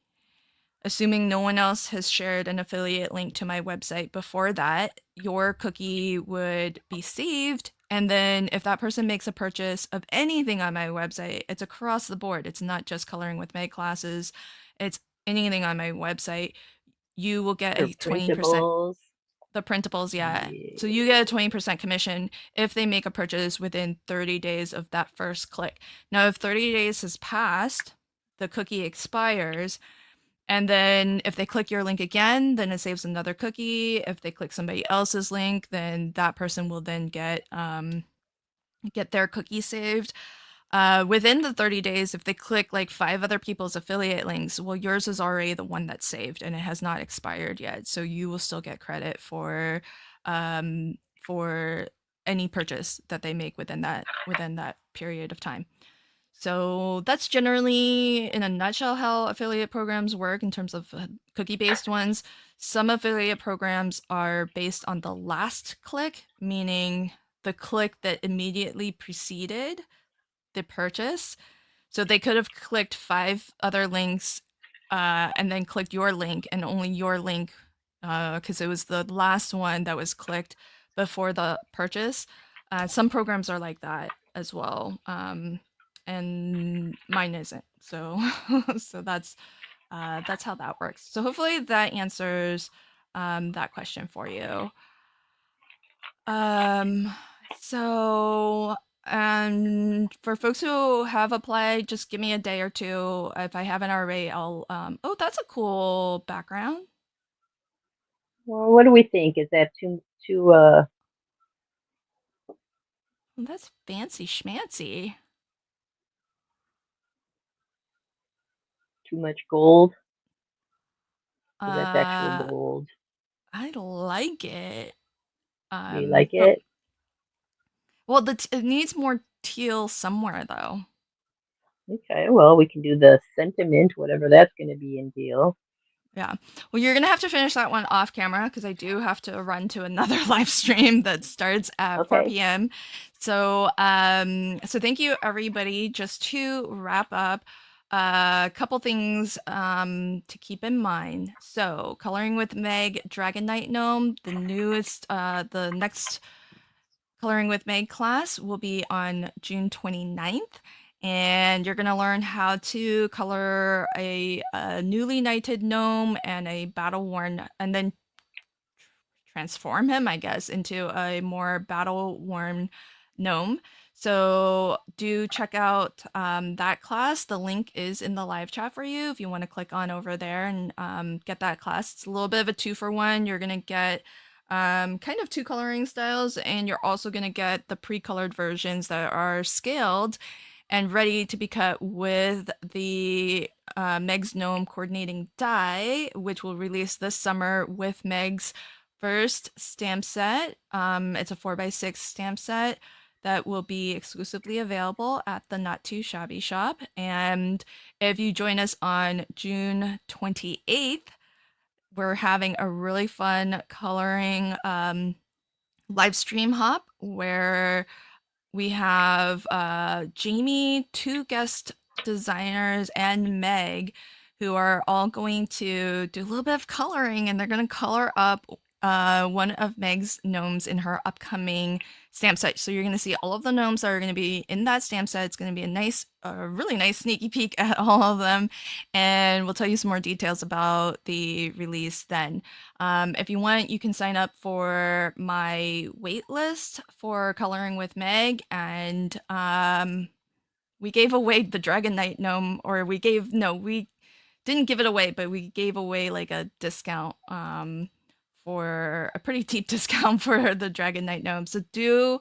Assuming no one else has shared an affiliate link to my website before that, your cookie would be saved. And then if that person makes a purchase of anything on my website, it's across the board. It's not just coloring with Meg classes, it's anything on my website. You will get For a 20%. printables. The printables, yeah. So Yeah. you get a 20% commission if they make a purchase within 30 days of that first click. Now, if 30 days has passed, the cookie expires. And then if they click your link again, then it saves another cookie. If they click somebody else's link, then that person will then get their cookie saved. Within the 30 days, if they click like 5 other people's affiliate links, well, yours is already the one that's saved and it has not expired yet. So you will still get credit for any purchase that they make within that period of time. So that's generally, in a nutshell, how affiliate programs work in terms of cookie-based ones. Some affiliate programs are based on the last click, meaning the click that immediately preceded the purchase. So they could have clicked 5 other links and then clicked your link, and only your link, because it was the last one that was clicked before the purchase. Some programs are like that as well, and mine isn't. So, so that's how that works. So hopefully that answers that question for you. Um, so, for folks who have applied, just give me a day or two. If I haven't already, I'll, oh, that's a cool background. Well, what do we think? Is that too Well, that's fancy schmancy. too much gold? Because that's actually Uh, gold. I like it. You like But, it? well, it needs more teal somewhere though. Okay, well, we can do the sentiment, whatever that's going to be in deal. Yeah. Well, you're gonna have to finish that one off camera because I do have to run to another live stream that starts at Okay. 4 p.m. So, so thank you everybody. Just to wrap up, a couple things to keep in mind. So, coloring with Meg, Dragon Knight Gnome, the next Coloring with Meg class will be on June 29th. And you're going to learn how to color a newly knighted gnome and a battle worn, and then transform him, I guess, into a more battle worn gnome. So do check out that class. The link is in the live chat for you if you want to click on over there and get that class. It's a little bit of a 2-for-1. You're going to get kind of two coloring styles, and you're also going to get the pre-colored versions that are scaled and ready to be cut with the Meg's Gnome coordinating die, which will release this summer with Meg's first stamp set. It's a 4x6 stamp set that will be exclusively available at the Not Too Shabby shop. And if you join us on June 28th, we're having a really fun coloring live stream hop where we have Jamie, two guest designers, and Meg, who are all going to do a little bit of coloring, and they're going to color up one of Meg's gnomes in her upcoming stamp set. So you're going to see all of the gnomes that are going to be in that stamp set. It's going to be a nice, really nice sneaky peek at all of them, and we'll tell you some more details about the release then. If you want, you can sign up for my wait list for Coloring with Meg, and we gave away the Dragon Knight Gnome, or we gave no, we didn't give it away, but we gave away like a discount for a pretty deep discount for the Dragon Knight Gnome. So do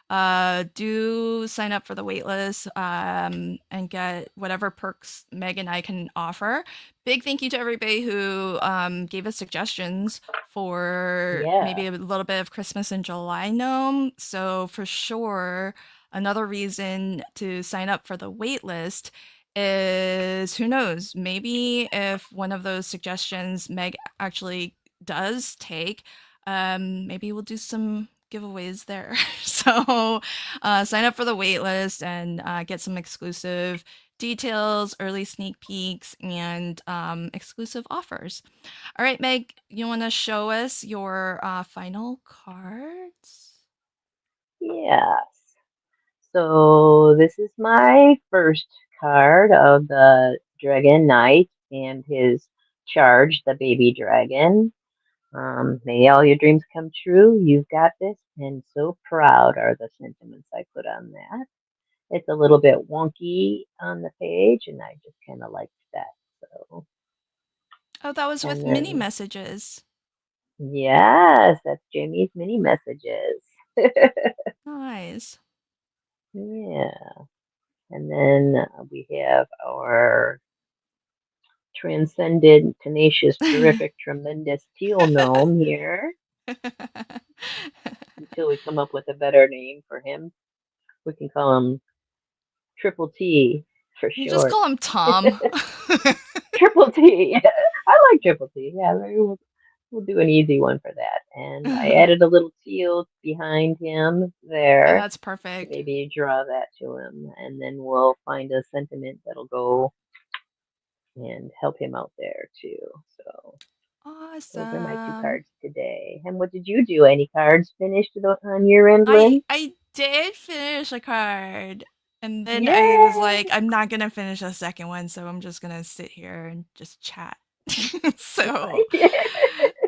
sign up for the waitlist and get whatever perks Meg and I can offer. Big thank you to everybody who gave us suggestions for Yeah. maybe a little bit of Christmas in July gnome. So for sure, another reason to sign up for the waitlist is who knows, maybe if one of those suggestions Meg actually does take, maybe we'll do some giveaways there. So sign up for the waitlist and get some exclusive details, early sneak peeks, and exclusive offers. All right, Meg, you want to show us your final cards? Yes. So this is my first card of the Dragon Knight and his charge, the baby dragon. May all your dreams come true. You've got this, and so proud are the sentiments I put on that. It's a little bit wonky on the page, and I just kind of liked that. So, Oh, that was and with mini then messages. yes, that's Jamie's mini messages. Nice. Yeah, and then we have our transcendent, tenacious, terrific, tremendous teal gnome here until we come up with a better name for him. We can call him Triple T for You just short. call him Tom. Triple T. I like Triple T. Yeah, maybe we'll do an easy one for that. And I Oh, added a little teal behind him there that's to perfect. maybe draw that to him. And then we'll find a sentiment that'll go and help him out there too. So those are my two Awesome. cards today. And what did you do? Any cards finished on your end, I Lynn? I did finish a card. And then I was like, Yay! I'm not gonna finish a second one, so I'm just gonna sit here and just chat. So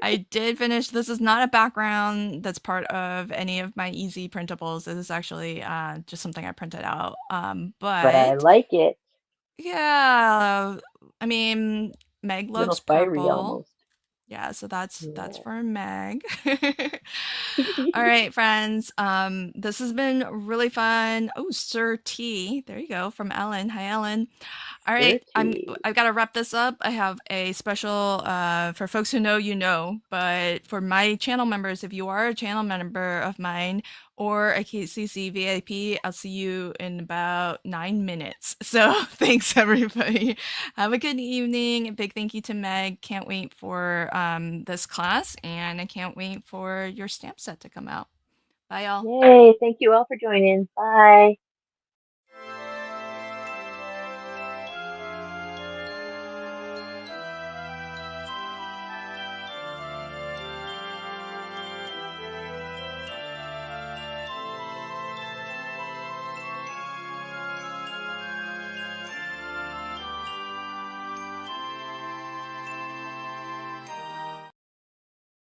I did finish. This is not a background that's part of any of my easy printables. This is actually just something I printed out. But I But like it. yeah, I mean, Meg Little loves fiery purple. almost. Yeah, so that's Yeah. for Meg. All right, friends. This has been really fun. Oh, Sir T. There you go from Ellen. Hi, Ellen. All right, Dirty. I've got to wrap this up. I have a special for folks who know, you know, but for my channel members, if you are a channel member of mine or a KCC VIP, I'll see you in about 9 minutes. So thanks everybody. Have a good evening. A big thank you to Meg. Can't wait for this class, and I can't wait for your stamp set to come out. Bye, y'all. Yay. Thank you all for joining. Bye.